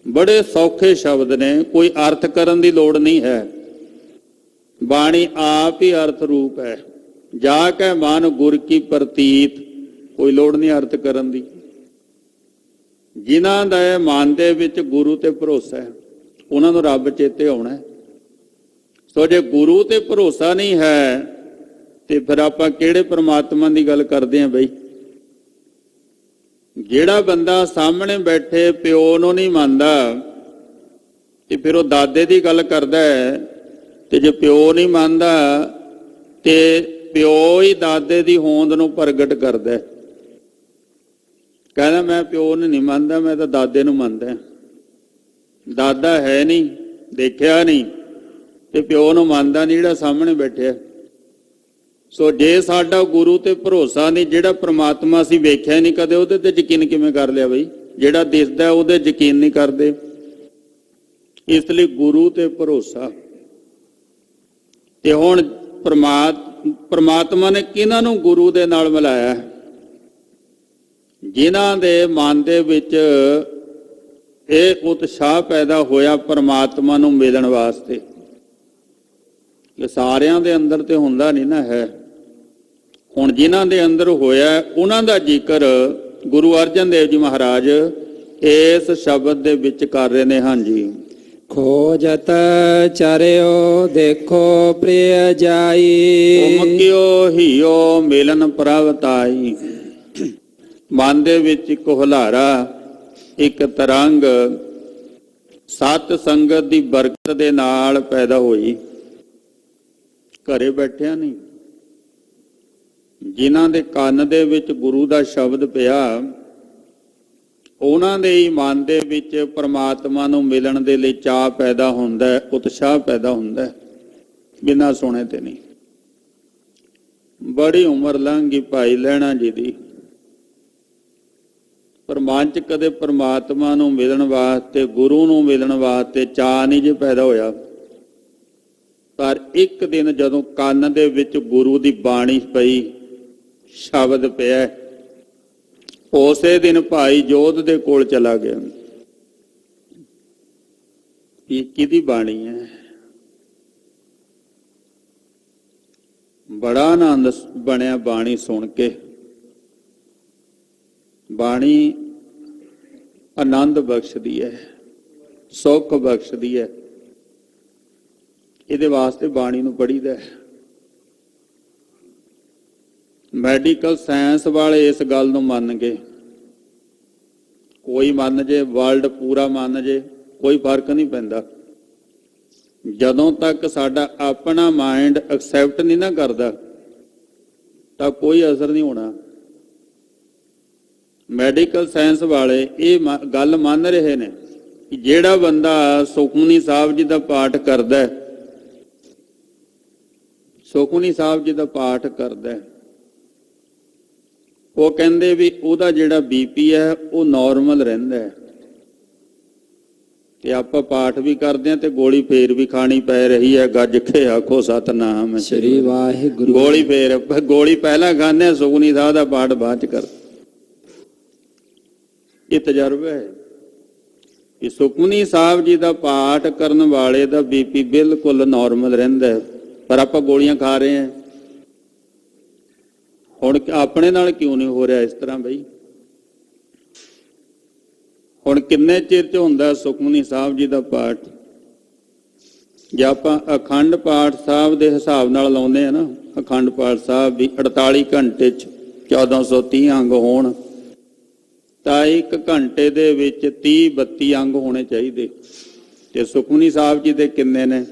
ਬੜੇ ਸੌਖੇ ਸ਼ਬਦ ਨੇ, ਕੋਈ ਅਰਥ ਕਰਨ ਦੀ ਲੋੜ ਨਹੀਂ ਹੈ। ਬਾਣੀ ਆਪ ਹੀ ਅਰਥ ਰੂਪ ਹੈ। ਜਾ ਕੇ ਮਨ ਗੁਰ ਕੀ ਪ੍ਰਤੀਤ, ਕੋਈ ਲੋੜ ਨਹੀਂ ਅਰਥ ਕਰਨ ਦੀ। ਜਿਨ੍ਹਾਂ ਦਾ ਮਨ ਦੇ ਵਿੱਚ ਗੁਰੂ ਤੇ ਭਰੋਸਾ ਹੈ, ਉਹਨਾਂ ਨੂੰ ਰੱਬ ਚੇਤੇ ਆਉਣਾ। ਸੋ ਜੇ ਗੁਰੂ ਤੇ ਭਰੋਸਾ ਨਹੀਂ ਹੈ ਤੇ ਫਿਰ ਆਪਾਂ ਕਿਹੜੇ ਪਰਮਾਤਮਾ ਦੀ ਗੱਲ ਕਰਦੇ ਹਾਂ ਬਈ? ਜਿਹੜਾ ਬੰਦਾ ਸਾਹਮਣੇ ਬੈਠੇ ਪਿਓ ਨੂੰ ਨਹੀਂ ਮੰਨਦਾ ਤੇ ਫਿਰ ਉਹ ਦਾਦੇ ਦੀ ਗੱਲ ਕਰਦਾ ਹੈ। ਤੇ ਜੇ ਪਿਓ ਨਹੀਂ ਮੰਨਦਾ ਤੇ ਪਿਓ ਹੀ ਦਾਦੇ ਦੀ ਹੋਂਦ ਨੂੰ ਪ੍ਰਗਟ ਕਰਦਾ। ਕਹਿੰਦਾ ਮੈਂ ਪਿਓ ਨੂੰ ਨਹੀਂ ਮੰਨਦਾ, ਮੈਂ ਤਾਂ ਦਾਦੇ ਨੂੰ ਮੰਨਦਾ। ਦਾਦਾ ਹੈ ਨਹੀਂ, ਦੇਖਿਆ ਨਹੀਂ, ਤੇ ਪਿਓ ਨੂੰ ਮੰਨਦਾ ਨਹੀਂ ਜਿਹੜਾ ਸਾਹਮਣੇ ਬੈਠਿਆ। ਸੋ ਜੇ ਸਾਡਾ ਗੁਰੂ ਤੇ ਭਰੋਸਾ ਨਹੀਂ, ਜਿਹੜਾ ਪ੍ਰਮਾਤਮਾ ਅਸੀਂ ਵੇਖਿਆ ਨਹੀਂ ਕਦੇ, ਉਹਦੇ ਤੇ ਯਕੀਨ ਕਿਵੇਂ ਕਰ ਲਿਆ ਬਈ? ਜਿਹੜਾ ਦਿਸਦਾ ਉਹਦੇ ਯਕੀਨ ਨਹੀਂ ਕਰਦੇ। ਇਸ ਲਈ ਗੁਰੂ ਤੇ ਭਰੋਸਾ। ਤੇ ਹੁਣ ਪ੍ਰਮਾਤਮਾ ਨੇ ਕਿਹਨਾਂ ਨੂੰ ਗੁਰੂ ਦੇ ਨਾਲ ਮਿਲਾਇਆ? ਜਿਨ੍ਹਾਂ ਦੇ ਮਨ ਦੇ ਵਿੱਚ ਇਹ ਉਤਸ਼ਾਹ ਪੈਦਾ ਹੋਇਆ ਪਰਮਾਤਮਾ ਨੂੰ ਮਿਲਣ ਵਾਸਤੇ। ਇਹ ਸਾਰਿਆਂ ਦੇ ਅੰਦਰ ਤੇ ਹੁੰਦਾ ਨਹੀਂ ਨਾ ਹੈ। ਹੁਣ ਜਿਨ੍ਹਾਂ ਦੇ ਅੰਦਰ ਹੋਇਆ ਉਹਨਾਂ ਦਾ ਜ਼ਿਕਰ ਗੁਰੂ ਅਰਜਨ ਦੇਵ ਜੀ ਮਹਾਰਾਜ ਇਸ ਸ਼ਬਦ ਦੇ ਵਿੱਚ ਕਰ ਰਹੇ ਨੇ। ਹਾਂਜੀ। ਖੋਜਤ ਚਰਿਓ ਦੇਖੋ ਪ੍ਰਿਯ ਜਾਈ, ਉਮਕਿਓ ਹੀਓ ਮਿਲਨ ਪ੍ਰਵਤਾਈ। ਮਨ ਦੇ ਵਿੱਚ ਇੱਕ ਹੁਲਾਰਾ, ਇੱਕ ਤਰੰਗ ਸਤ ਸੰਗਤ ਦੀ ਬਰਕਤ ਦੇ ਨਾਲ ਪੈਦਾ ਹੋਈ। ਘਰੇ ਬੈਠਿਆ ਨਹੀਂ, ਜਿਨ੍ਹਾਂ ਦੇ ਕੰਨ ਦੇ ਵਿੱਚ ਗੁਰੂ ਦਾ ਸ਼ਬਦ ਪਿਆ, ਉਹਨਾਂ ਦੇ ਹੀ ਮਨ ਦੇ ਵਿੱਚ ਪਰਮਾਤਮਾ ਨੂੰ ਮਿਲਣ ਦੇ ਲਈ ਚਾਅ ਪੈਦਾ ਹੁੰਦਾ ਹੈ, ਉਤਸ਼ਾਹ ਪੈਦਾ ਹੁੰਦਾ ਹੈ, ਬਿਨਾਂ ਸੁਣੇ ਤੇ ਨਹੀਂ। ਬੜੀ ਉਮਰ ਲੰਘ ਗਈ ਭਾਈ ਲਹਿਣਾ ਜੀ ਦੀ, ਪਰ ਮਨ 'ਚ ਕਦੇ ਪਰਮਾਤਮਾ ਨੂੰ ਮਿਲਣ ਵਾਸਤੇ, ਗੁਰੂ ਨੂੰ ਮਿਲਣ ਵਾਸਤੇ ਚਾਅ ਨਹੀਂ ਜੇ ਪੈਦਾ ਹੋਇਆ। ਪਰ ਇੱਕ ਦਿਨ ਜਦੋਂ ਕੰਨ ਦੇ ਵਿੱਚ ਗੁਰੂ ਦੀ ਬਾਣੀ ਪਈ, ਸ਼ਬਦ ਪਿਆ, ਉਸੇ ਦਿਨ ਭਾਈ ਜੋਧ ਦੇ ਕੋਲ ਚਲਾ ਗਿਆ। ਵੀ ਕਿਹਦੀ ਬਾਣੀ ਹੈ। ਬੜਾ ਆਨੰਦ ਬਣਿਆ ਬਾਣੀ ਸੁਣ ਕੇ। ਬਾਣੀ ਆਨੰਦ ਬਖਸ਼ਦੀ ਹੈ, ਸੁੱਖ ਬਖਸ਼ਦੀ ਹੈ। ਇਹਦੇ ਵਾਸਤੇ ਬਾਣੀ ਨੂੰ ਪੜ੍ਹੀਦਾ ਹੈ। ਮੈਡੀਕਲ ਸਾਇੰਸ ਵਾਲੇ ਇਸ ਗੱਲ ਨੂੰ ਮੰਨ ਗਏ। ਕੋਈ ਮੰਨ ਜੇ, ਵਰਲਡ ਪੂਰਾ ਮੰਨ ਜੇ, ਕੋਈ ਫਰਕ ਨਹੀਂ ਪੈਂਦਾ। ਜਦੋਂ ਤੱਕ ਸਾਡਾ ਆਪਣਾ ਮਾਈਂਡ ਐਕਸੈਪਟ ਨਹੀਂ ਨਾ ਕਰਦਾ ਤਾਂ ਕੋਈ ਅਸਰ ਨਹੀਂ ਹੋਣਾ। ਮੈਡੀਕਲ ਸਾਇੰਸ ਵਾਲੇ ਇਹ ਗੱਲ ਮੰਨ ਰਹੇ ਨੇ ਕਿ ਜਿਹੜਾ ਬੰਦਾ ਸੁਖਮਨੀ ਸਾਹਿਬ ਜੀ ਦਾ ਪਾਠ ਕਰਦਾ ਹੈ, ਸੁਖਮਨੀ ਸਾਹਿਬ ਜੀ ਦਾ ਪਾਠ ਕਰਦਾ ਹੈ, ਉਹ ਕਹਿੰਦੇ ਵੀ ਉਹਦਾ ਜਿਹੜਾ ਬੀਪੀ ਹੈ ਉਹ ਨਾਰਮਲ ਰਹਿੰਦਾ ਹੈ। ਤੇ ਆਪਾਂ ਪਾਠ ਵੀ ਕਰਦੇ ਹਾਂ ਤੇ ਗੋਲੀ ਫੇਰ ਵੀ ਖਾਣੀ ਪੈ ਰਹੀ ਹੈ। ਗੱਜ ਕੇ ਆਖੋ ਸਤਨਾਮ ਸ੍ਰੀ ਵਾਹਿਗੁਰੂ। ਗੋਲੀ ਪਹਿਲਾਂ ਖਾਂਦੇ ਹਾਂ, ਸੁਖਮਨੀ ਸਾਹਿਬ ਦਾ ਪਾਠ ਬਾਅਦ ਚ ਕਰ। ਇਹ ਤਜਰਬਾ ਹੈ ਕਿ ਸੁਖਮਨੀ ਸਾਹਿਬ ਜੀ ਦਾ ਪਾਠ ਕਰਨ ਵਾਲੇ ਦਾ ਬੀਪੀ ਬਿਲਕੁਲ ਨਾਰਮਲ ਰਹਿੰਦਾ ਹੈ, ਪਰ ਆਪਾਂ ਗੋਲੀਆਂ ਖਾ ਰਹੇ ਹਾਂ। ਹੁਣ ਆਪਣੇ ਨਾਲ ਕਿਉਂ ਨਹੀਂ ਹੋ ਰਿਹਾ ਇਸ ਤਰ੍ਹਾਂ ਬਈ? ਹੁਣ ਕਿੰਨੇ ਚਿਰ ਚ ਹੁੰਦਾ ਸੁਖਮਨੀ ਸਾਹਿਬ ਜੀ ਦਾ ਪਾਠ? ਜੇ ਆਪਾਂ ਅਖੰਡ ਪਾਠ ਸਾਹਿਬ ਦੇ ਹਿਸਾਬ ਨਾਲ ਲਾਉਂਦੇ ਆ ਨਾ, ਅਖੰਡ ਪਾਠ ਸਾਹਿਬ ਵੀ 48 ਘੰਟੇ ਚ 1430 ਅੰਗ ਹੋਣ ਤਾਂ 1 ਘੰਟੇ ਦੇ ਵਿੱਚ 30-32 ਅੰਗ ਹੋਣੇ ਚਾਹੀਦੇ। ਤੇ ਸੁਖਮਨੀ ਸਾਹਿਬ ਜੀ ਦੇ ਕਿੰਨੇ ਨੇ?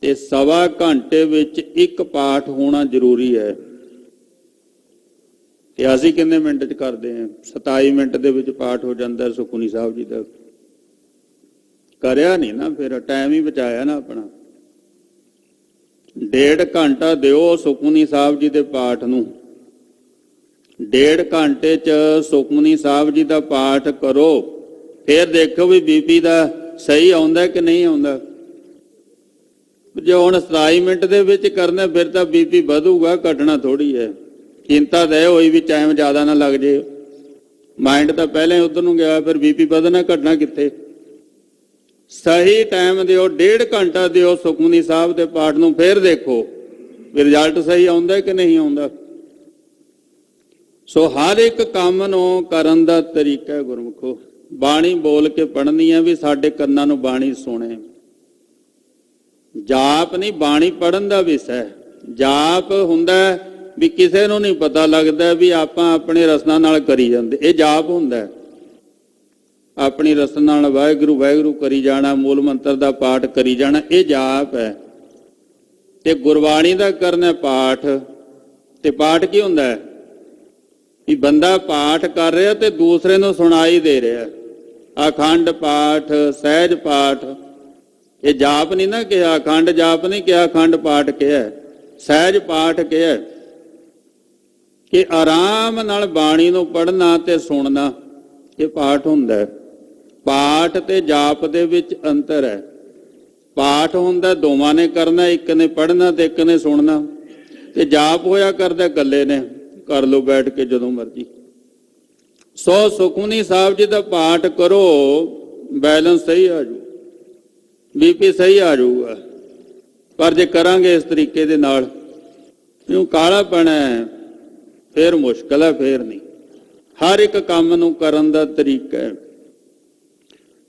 ਤੇ 1.25 ਘੰਟੇ ਵਿੱਚ 1 ਪਾਠ ਹੋਣਾ ਜ਼ਰੂਰੀ ਹੈ। ਤੇ ਅਸੀਂ ਕਿੰਨੇ ਮਿੰਟ ਚ ਕਰਦੇ ਹਾਂ? 27 ਮਿੰਟ ਦੇ ਵਿੱਚ ਪਾਠ ਹੋ ਜਾਂਦਾ ਸੁਖਮਨੀ ਸਾਹਿਬ ਜੀ ਦਾ। ਕਰਿਆ ਨਹੀਂ ਨਾ, ਫਿਰ ਟਾਈਮ ਹੀ ਬਚਾਇਆ ਨਾ ਆਪਣਾ। 1.5 ਘੰਟਾ ਦਿਓ ਸੁਖਮਨੀ ਸਾਹਿਬ ਜੀ ਦੇ ਪਾਠ ਨੂੰ। 1.5 ਘੰਟੇ ਚ ਸੁਖਮਨੀ ਸਾਹਿਬ ਜੀ ਦਾ ਪਾਠ ਕਰੋ, ਫਿਰ ਦੇਖੋ ਵੀ ਬੀਪੀ ਦਾ ਸਹੀ ਆਉਂਦਾ ਕਿ ਨਹੀਂ ਆਉਂਦਾ। ਜੇ ਹੁਣ 27 ਮਿੰਟ ਦੇ ਵਿੱਚ ਕਰਨਾ ਫਿਰ ਤਾਂ ਬੀਪੀ ਵਧੂਗਾ, ਘਟਣਾ ਥੋੜੀ ਹੈ। ਚਿੰਤਾ ਦੇ ਹੋਈ ਵੀ ਟਾਈਮ ਜ਼ਿਆਦਾ ਨਾ ਲੱਗ ਜੇ, ਮਾਈਂਡ ਤਾਂ ਪਹਿਲਾਂ ਹੀ ਉਧਰ ਨੂੰ ਗਿਆ, ਫਿਰ ਬੀਪੀ ਵਧਣਾ ਘਟਣਾ ਕਿੱਥੇ। ਸਹੀ ਟਾਈਮ ਦਿਓ, 1.5 ਘੰਟਾ ਦਿਓ ਸੁਖਮਨੀ ਸਾਹਿਬ ਦੇ ਪਾਠ ਨੂੰ, ਫਿਰ ਦੇਖੋ ਵੀ ਰਿਜ਼ਲਟ ਸਹੀ ਆਉਂਦਾ ਕਿ ਨਹੀਂ ਆਉਂਦਾ। ਸੋ ਹਰ ਇੱਕ ਕੰਮ ਨੂੰ ਕਰਨ ਦਾ ਤਰੀਕਾ ਗੁਰਮੁਖੋ। ਬਾਣੀ ਬੋਲ ਕੇ ਪੜ੍ਹਨੀ ਹੈ ਵੀ ਸਾਡੇ ਕੰਨਾਂ ਨੂੰ ਬਾਣੀ ਸੁਣੇ। ਜਾਪ ਨਹੀਂ, ਬਾਣੀ ਪੜ੍ਹਨ ਦਾ ਵਿਸ਼ਾ ਹੈ। ਜਾਪ ਹੁੰਦਾ ਵੀ ਕਿਸੇ ਨੂੰ ਨਹੀਂ ਪਤਾ ਲੱਗਦਾ ਵੀ ਆਪਾਂ ਆਪਣੇ ਰਸਨਾ ਨਾਲ ਕਰੀ ਜਾਂਦੇ, ਇਹ ਜਾਪ ਹੁੰਦਾ। ਆਪਣੀ ਰਸਨਾ ਨਾਲ ਵਾਹਿਗੁਰੂ ਵਾਹਿਗੁਰੂ ਕਰੀ ਜਾਣਾ, ਮੂਲ ਮੰਤਰ ਦਾ ਪਾਠ ਕਰੀ ਜਾਣਾ, ਇਹ ਜਾਪ ਹੈ। ਤੇ ਗੁਰਬਾਣੀ ਦਾ ਕਰਨਾ ਪਾਠ। ਤੇ ਪਾਠ ਕੀ ਹੁੰਦਾ ਹੈ? ਵੀ ਬੰਦਾ ਪਾਠ ਕਰ ਰਿਹਾ ਤੇ ਦੂਸਰੇ ਨੂੰ ਸੁਣਾਈ ਦੇ ਰਿਹਾ। ਅਖੰਡ ਪਾਠ, ਸਹਿਜ ਪਾਠ, ਇਹ ਜਾਪ ਨਹੀਂ ਨਾ ਕਿਹਾ। ਅਖੰਡ ਜਾਪ ਨਹੀਂ ਕਿਹਾ, ਅਖੰਡ ਪਾਠ ਕਿਹਾ, ਸਹਿਜ ਪਾਠ ਕਿਹਾ। ਕਿ ਆਰਾਮ ਨਾਲ ਬਾਣੀ ਨੂੰ ਪੜ੍ਹਨਾ ਤੇ ਸੁਣਨਾ, ਇਹ ਪਾਠ ਹੁੰਦਾ ਹੈ। ਪਾਠ ਤੇ ਜਾਪ ਦੇ ਵਿੱਚ ਅੰਤਰ ਹੈ। ਪਾਠ ਹੁੰਦਾ ਦੋਵਾਂ ਨੇ ਕਰਨਾ, ਇੱਕ ਨੇ ਪੜ੍ਹਨਾ ਤੇ ਇੱਕ ਨੇ ਸੁਣਨਾ। ਤੇ ਜਾਪ ਹੋਇਆ ਕਰਦਾ ਇਕੱਲੇ ਨੇ, ਕਰ ਲਓ ਬੈਠ ਕੇ ਜਦੋਂ ਮਰਜੀ। ਸੋ ਸੁਖਮਨੀ ਸਾਹਿਬ ਜੀ ਦਾ ਪਾਠ ਕਰੋ, ਬੈਲੈਂਸ ਸਹੀ ਆ ਜਾਊ, ਬੀਪੀ ਸਹੀ ਆ ਜਾਊਗਾ। ਪਰ ਜੇ ਕਰਾਂਗੇ ਇਸ ਤਰੀਕੇ ਦੇ ਨਾਲ, ਕਿਉਂ ਕਾਲਾ ਪੈਣਾ ਫਿਰ ਮੁਸ਼ਕਲ ਹੈ, ਫਿਰ ਨਹੀਂ। ਹਰ ਇੱਕ ਕੰਮ ਨੂੰ ਕਰਨ ਦਾ ਤਰੀਕਾ ਹੈ।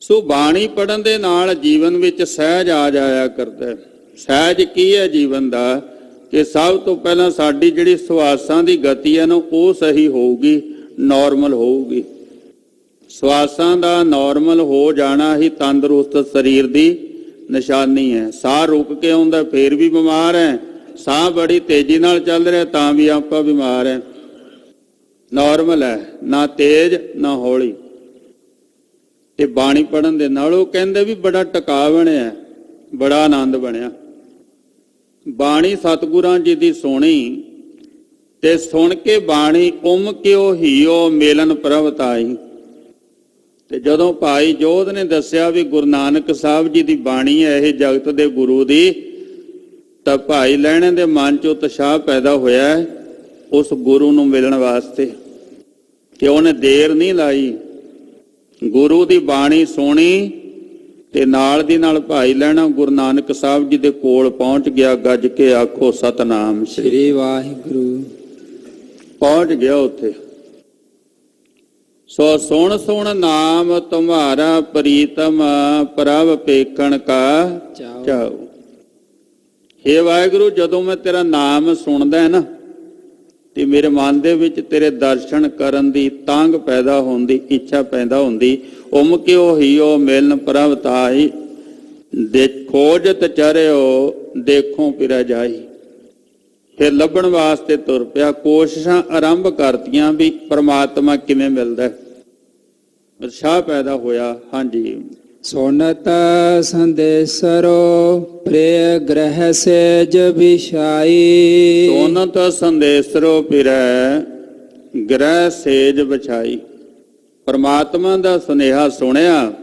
ਸੋ ਬਾਣੀ ਪੜ੍ਹਨ ਦੇ ਨਾਲ ਜੀਵਨ ਵਿੱਚ ਸਹਿਜ ਆ ਜਾਇਆ ਕਰਦਾ ਹੈ। ਸਹਿਜ ਕੀ ਹੈ ਜੀਵਨ ਦਾ? ਕਿ ਸਭ ਤੋਂ ਪਹਿਲਾਂ ਸਾਡੀ ਜਿਹੜੀ ਸਵਾਸਾਂ ਦੀ ਗਤੀ ਹੈ ਨਾ, ਉਹ ਸਹੀ ਹੋਊਗੀ, ਨਾਰਮਲ ਹੋਊਗੀ। ਸਵਾਸਾਂ ਦਾ ਨਾਰਮਲ ਹੋ ਜਾਣਾ ਹੀ ਤੰਦਰੁਸਤ ਸਰੀਰ ਦੀ ਨਿਸ਼ਾਨੀ ਹੈ। ਸਾਹ ਰੁਕ ਕੇ ਆਉਂਦਾ ਫੇਰ ਵੀ ਬਿਮਾਰ ਹੈ, ਸਾਹ ਬੜੀ ਤੇਜ਼ੀ ਨਾਲ ਚੱਲ ਰਿਹਾ ਤਾਂ ਵੀ ਆਪਾਂ ਬਿਮਾਰ ਹੈ। ਨਾਰਮਲ ਹੈ, ਨਾ ਤੇਜ਼ ਨਾ ਹੌਲੀ। ਤੇ ਬਾਣੀ ਪੜ੍ਹਨ ਦੇ ਨਾਲ ਉਹ ਕਹਿੰਦੇ ਵੀ ਬੜਾ ਟਿਕਾ ਬਣਿਆ, ਬੜਾ ਆਨੰਦ ਬਣਿਆ। ਬਾਣੀ ਸਤਿਗੁਰਾਂ ਜੀ ਦੀ ਸੁਣੀ ਤੇ ਸੁਣ ਕੇ ਬਾਣੀ ਕਿਉ ਹੀਓ ਮੇਲਨ ਪ੍ਰਭ ਤਾਈ। ਤੇ ਜਦੋਂ ਭਾਈ ਜੋਧ ਨੇ ਦੱਸਿਆ ਵੀ ਗੁਰੂ ਨਾਨਕ ਸਾਹਿਬ ਜੀ ਦੀ ਬਾਣੀ ਹੈ ਇਹ ਜਗਤ ਦੇ ਗੁਰੂ ਦੀ, ਤਾਂ ਭਾਈ ਲਹਿਣੇ ਦੇ ਮਨ 'ਚ ਉਤਸ਼ਾਹ ਪੈਦਾ ਹੋਇਆ ਉਸ ਗੁਰੂ ਨੂੰ ਮਿਲਣ ਵਾਸਤੇ। ਕਿ ਉਹਨੇ ਦੇਰ ਨਹੀਂ ਲਾਈ, ਗੁਰੂ ਦੀ ਬਾਣੀ ਸੁਣੀ ਤੇ ਨਾਲ ਦੀ ਨਾਲ ਭਾਈ ਲਹਿਣਾ ਗੁਰੂ ਨਾਨਕ ਸਾਹਿਬ ਜੀ ਦੇ ਕੋਲ ਪਹੁੰਚ ਗਿਆ। ਗੱਜ ਕੇ ਆਖੋ ਸਤਨਾਮ ਸ੍ਰੀ ਵਾਹਿਗੁਰੂ। ਪਹੁੰਚ ਗਿਆ ਉੱਥੇ। ਸੋ ਸੁਣ ਸੁਣ ਨਾਮ ਤੁਮਾਰਾ ਪ੍ਰੀਤਮ ਪ੍ਰਭ ਪੇਖਣ ਕਾ ਚਾਉ। ਹੇ ਵਾਹਿਗੁਰੂ, ਜਦੋਂ ਮੈਂ ਤੇਰਾ ਨਾਮ ਸੁਣਦਾ ਹੈ ਨਾ ਤੇ ਮੇਰੇ ਮਨ ਦੇ ਵਿੱਚ ਤੇਰੇ ਦਰਸ਼ਨ ਕਰਨ ਦੀ ਤਾਂਘ ਪੈਦਾ ਹੁੰਦੀ, ਇੱਛਾ ਪੈਦਾ ਹੁੰਦੀ। ਉਮ ਕਿਉ ਹੀਓ ਮਿਲਨ ਪ੍ਰਭ ਤਾਈ, ਖੋਜਤ ਚਰਿਓ ਦੇਖੋ ਪਿਰਾ ਜਾਈ। ਫਿਰ ਲੱਭਣ ਵਾਸਤੇ ਤੁਰ ਪਿਆ। ਕੋਸ਼ਿਸ਼ਾਂ ਆਰੰਭ ਕਰਤੀਆਂ ਵੀ ਪ੍ਰਮਾਤਮਾ ਕਿਵੇਂ ਮਿਲਦਾ ਹੈ। ਉਤਸ਼ਾਹ ਪੈਦਾ ਹੋਇਆ। ਹਾਂਜੀ। ਸੁਨਤ ਸੰਦੇਸਰੋ ਪ੍ਰਿਯ ਗ੍ਰਹਿ ਸੇਜ ਵਿਛਾਈ। ਸੁਨਤ ਸੰਦੇਸਰੋ ਪਿਰੈ ਗ੍ਰਹਿ ਸੇਜ ਵਿਛਾਈ। ਪਰਮਾਤਮਾ ਦਾ ਸੁਨੇਹਾ ਸੁਣਿਆ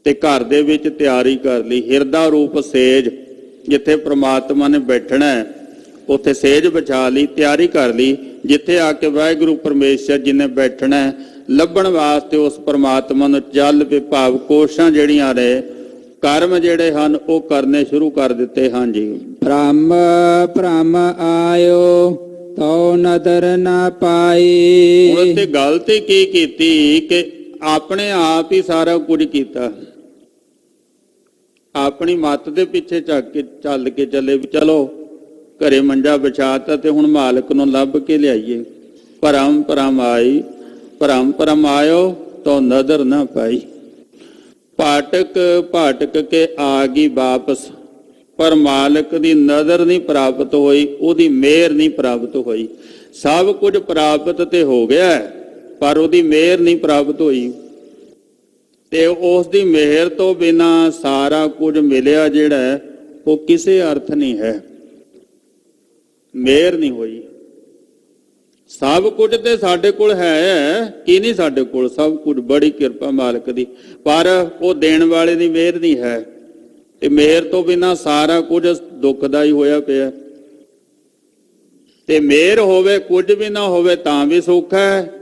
ਤੇ ਘਰ ਦੇ ਵਿੱਚ ਤਿਆਰੀ ਕਰ ਲਈ। ਹਿਰਦਾ ਰੂਪ ਸੇਜ, ਜਿੱਥੇ ਪ੍ਰਮਾਤਮਾ ਨੇ ਬੈਠਣਾ ਹੈ ਉੱਥੇ ਸੇਜ ਵਿਛਾ ਲਈ, ਤਿਆਰੀ ਕਰ ਲਈ। ਜਿੱਥੇ ਆ ਕੇ ਵਾਹਿਗੁਰੂ ਪਰਮੇਸ਼ਰ ਜੀ ਨੇ ਬੈਠਣਾ ਹੈ, ਲੱਭਣ ਵਾਸਤੇ ਉਸ ਪਰਮਾਤਮਾ ਨੂੰ ਚੱਲ ਪਏ। ਭਾਵ ਕੋਸ਼ਾਂ ਜਿਹੜੀਆਂ ਨੇ, ਕਰਮ ਜਿਹੜੇ ਹਨ ਉਹ ਕਰਨੇ ਸ਼ੁਰੂ ਕਰ ਦਿੱਤੇ। ਹਾਂਜੀ। ਭ੍ਰਮ ਭ੍ਰਮ ਆਇਓ ਤਉ ਨਦਰ ਨਾ ਪਾਈ। ਹੁਣ ਤੇ ਗਲਤੀ ਕੀ ਕੀਤੀ ਕਿ ਆਪਣੇ ਆਪ ਹੀ ਸਾਰਾ ਕੁਝ ਕੀਤਾ। ਆਪਣੀ ਮੱਤ ਦੇ ਪਿੱਛੇ ਚੱਲ ਕੇ ਚੱਲੇ ਵੀ ਚਲੋ ਘਰੇ ਮੰਜਾ ਵਿਛਾਤਾ ਤੇ ਹੁਣ ਮਾਲਕ ਨੂੰ ਲੱਭ ਕੇ ਲਿਆਈਏ। ਭਰਮ ਭਰਮ ਆਈ, ਭਰਮ ਭਰਮ ਆਇਓ ਤੋ ਨਦਰ ਨਾ ਪਾਈ। ਭਾਟਕ ਭਾਟਕ ਕੇ ਆ ਗਈ ਵਾਪਸ, ਪਰ ਮਾਲਕ ਦੀ ਨਜ਼ਰ ਨਹੀਂ ਪ੍ਰਾਪਤ ਹੋਈ, ਉਹਦੀ ਮਿਹਰ ਨਹੀਂ ਪ੍ਰਾਪਤ ਹੋਈ। ਸਭ ਕੁਝ ਪ੍ਰਾਪਤ ਤੇ ਹੋ ਗਿਆ ਪਰ ਉਹਦੀ ਮਿਹਰ ਨਹੀਂ ਪ੍ਰਾਪਤ ਹੋਈ। ਤੇ ਉਸ ਦੀ ਮਿਹਰ ਤੋਂ ਬਿਨਾ ਸਾਰਾ ਕੁਝ ਮਿਲਿਆ ਜਿਹੜਾ ਉਹ ਕਿਸੇ ਅਰਥ ਨਹੀਂ ਹੈ। ਮਿਹਰ ਨਹੀਂ ਹੋਈ। ਸਭ ਕੁਝ ਤੇ ਸਾਡੇ ਕੋਲ ਹੈ, ਕੀ ਨਹੀਂ ਸਾਡੇ ਕੋਲ? ਸਭ ਕੁਝ ਬੜੀ ਕਿਰਪਾ ਮਾਲਕ ਦੀ, ਪਰ ਉਹ ਦੇਣ ਵਾਲੇ ਦੀ ਮਿਹਰ ਨਹੀਂ ਹੈ। ਤੇ ਮਿਹਰ ਤੋਂ ਬਿਨਾ ਸਾਰਾ ਕੁਝ ਦੁੱਖਦਾਈ ਹੋਇਆ ਪਿਆ। ਤੇ ਮਿਹਰ ਹੋਵੇ, ਕੁਝ ਵੀ ਨਾ ਹੋਵੇ ਤਾਂ ਵੀ ਸੁੱਖ ਹੈ,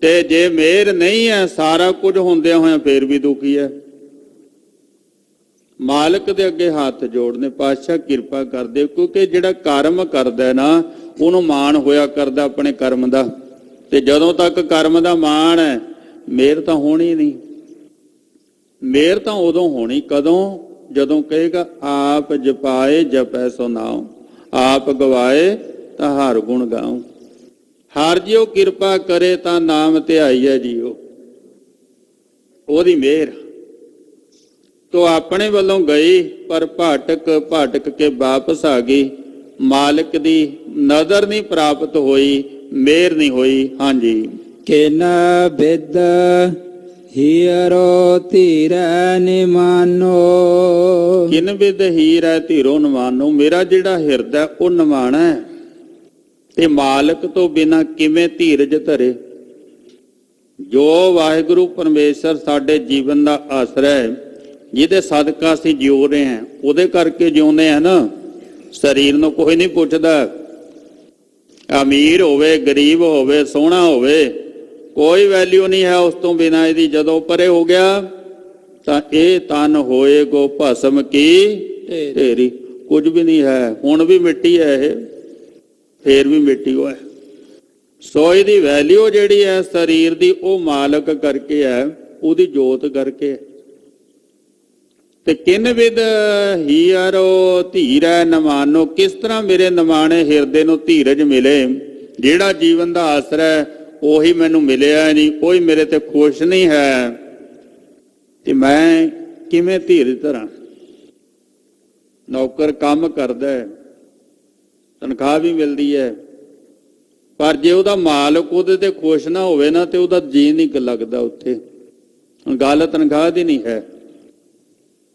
ਤੇ ਜੇ ਮਿਹਰ ਨਹੀਂ ਹੈ, ਸਾਰਾ ਕੁਝ ਹੁੰਦਿਆਂ ਹੋਇਆਂ ਫੇਰ ਵੀ ਦੁਖੀ ਹੈ। ਮਾਲਕ ਦੇ ਅੱਗੇ ਹੱਥ ਜੋੜਨੇ, ਪਾਤਸ਼ਾਹ ਕਿਰਪਾ ਕਰਦੇ, ਕਿਉਂਕਿ ਜਿਹੜਾ ਕਰਮ ਕਰਦਾ ਨਾ ਉਹਨੂੰ ਮਾਣ ਹੋਇਆ ਕਰਦਾ ਆਪਣੇ ਕਰਮ ਦਾ। ਤੇ ਜਦੋਂ ਤੱਕ ਕਰਮ ਦਾ ਮਾਣ ਹੈ, ਮਿਹਰ ਤਾਂ ਹੋਣੀ ਨਹੀਂ। ਮਿਹਰ ਤਾਂ ਉਦੋਂ ਹੋਣੀ ਕਦੋਂ? ਜਦੋਂ ਕਹੇਗਾ ਆਪ ਜਪਾਏ ਜਪੈ ਸੋ ਨਾਉ, ਆਪ ਗਵਾਏ ਤਾਂ ਹਰ ਗੁਣ ਗਾਉ। ਹਰ ਜਿਉ ਕਿਰਪਾ ਕਰੇ ਤਾਂ ਨਾਮ ਧਿਆਈਐ ਜੀਓ, ਉਹਦੀ ਮਿਹਰ। ਤੋ ਆਪਣੇ ਵੱਲੋਂ ਗਈ ਪਰ ਭਾਟਕ ਭਾਟਕ ਕੇ ਵਾਪਸ ਆ ਗਈ। ਮਾਲਕ ਦੀ ਨਜ਼ਰ ਨਹੀਂ ਪ੍ਰਾਪਤ ਹੋਈ, ਮਿਹਰ ਨਹੀਂ ਹੋਈ। ਹਾਂਜੀ। ਕਿਨ ਬਿਦ ਹੀਰੋ ਧੀਰੈ ਨਿਮਾਨੋ। ਕਿਨ ਬਿਦ ਹੀਰੈ ਧੀਰੋ ਨਿਮਾਨੋ। ਮੇਰਾ ਜਿਹੜਾ ਹਿਰਦਾ ਉਹ ਨਿਮਾਣਾ ਹੈ, ਤੇ ਮਾਲਕ ਤੋਂ ਬਿਨਾ ਕਿਵੇਂ ਧੀਰਜ ਧਰੇ। ਜੋ ਵਾਹਿਗੁਰੂ ਪਰਮੇਸ਼ਰ ਸਾਡੇ ਜੀਵਨ ਦਾ ਆਸਰਾ ਹੈ, ਜਿਹਦੇ ਸਦਕਾ ਅਸੀਂ ਜਿਉ ਰਹੇ ਹਾਂ, ਉਹਦੇ ਕਰਕੇ ਜਿਉਂਦੇ ਹਾਂ ਨਾ। ਸਰੀਰ ਨੂੰ ਕੋਈ ਨਹੀਂ ਪੁੱਛਦਾ, ਅਮੀਰ ਹੋਵੇ ਗਰੀਬ ਹੋਵੇ ਸੋਹਣਾ ਹੋਵੇ, ਕੋਈ ਵੈਲਿਊ ਨਹੀਂ ਹੈ ਉਸ ਤੋਂ ਬਿਨਾਂ ਇਹਦੀ। ਜਦੋਂ ਪਰੇ ਹੋ ਗਿਆ ਤਾਂ ਇਹ ਤਨ ਹੋਏਗੋ ਭਸਮ ਕੀ ਢੇਰੀ, ਕੁਝ ਵੀ ਨਹੀਂ ਹੈ। ਹੁਣ ਵੀ ਮਿੱਟੀ ਹੈ ਇਹ, ਫੇਰ ਵੀ ਮਿੱਟੀ ਉਹ ਹੈ। ਸੋ ਇਹਦੀ ਵੈਲਿਊ ਜਿਹੜੀ ਹੈ ਸਰੀਰ ਦੀ, ਉਹ ਮਾਲਕ ਕਰਕੇ ਹੈ, ਉਹਦੀ ਜੋਤ ਕਰਕੇ। ਤੇ ਕਿਨ ਵਿਦ ਹੀਰੋ ਧੀਰੈ ਨਮਾਨੋ। ਕਿਸ ਤਰ੍ਹਾਂ ਮੇਰੇ ਨਮਾਣੇ ਹਿਰਦੇ ਨੂੰ ਧੀਰਜ ਮਿਲੇ? ਜਿਹੜਾ ਜੀਵਨ ਦਾ ਆਸਰਾ ਹੈ ਉਹੀ ਮੈਨੂੰ ਮਿਲਿਆ ਨਹੀਂ, ਕੋਈ ਮੇਰੇ ਤੇ ਖੁਸ਼ ਨਹੀਂ ਹੈ, ਤੇ ਮੈਂ ਕਿਵੇਂ ਧੀਰਜ ਧਰਾਂ? ਨੌਕਰ ਕੰਮ ਕਰਦਾ ਹੈ, ਤਨਖਾਹ ਵੀ ਮਿਲਦੀ ਹੈ, ਪਰ ਜੇ ਉਹਦਾ ਮਾਲਕ ਉਹਦੇ ਤੇ ਖੁਸ਼ ਨਾ ਹੋਵੇ ਨਾ ਤੇ ਉਹਦਾ ਜੀ ਨਹੀਂ ਲੱਗਦਾ ਉੱਥੇ। ਗੱਲ ਤਨਖਾਹ ਦੀ ਨਹੀਂ ਹੈ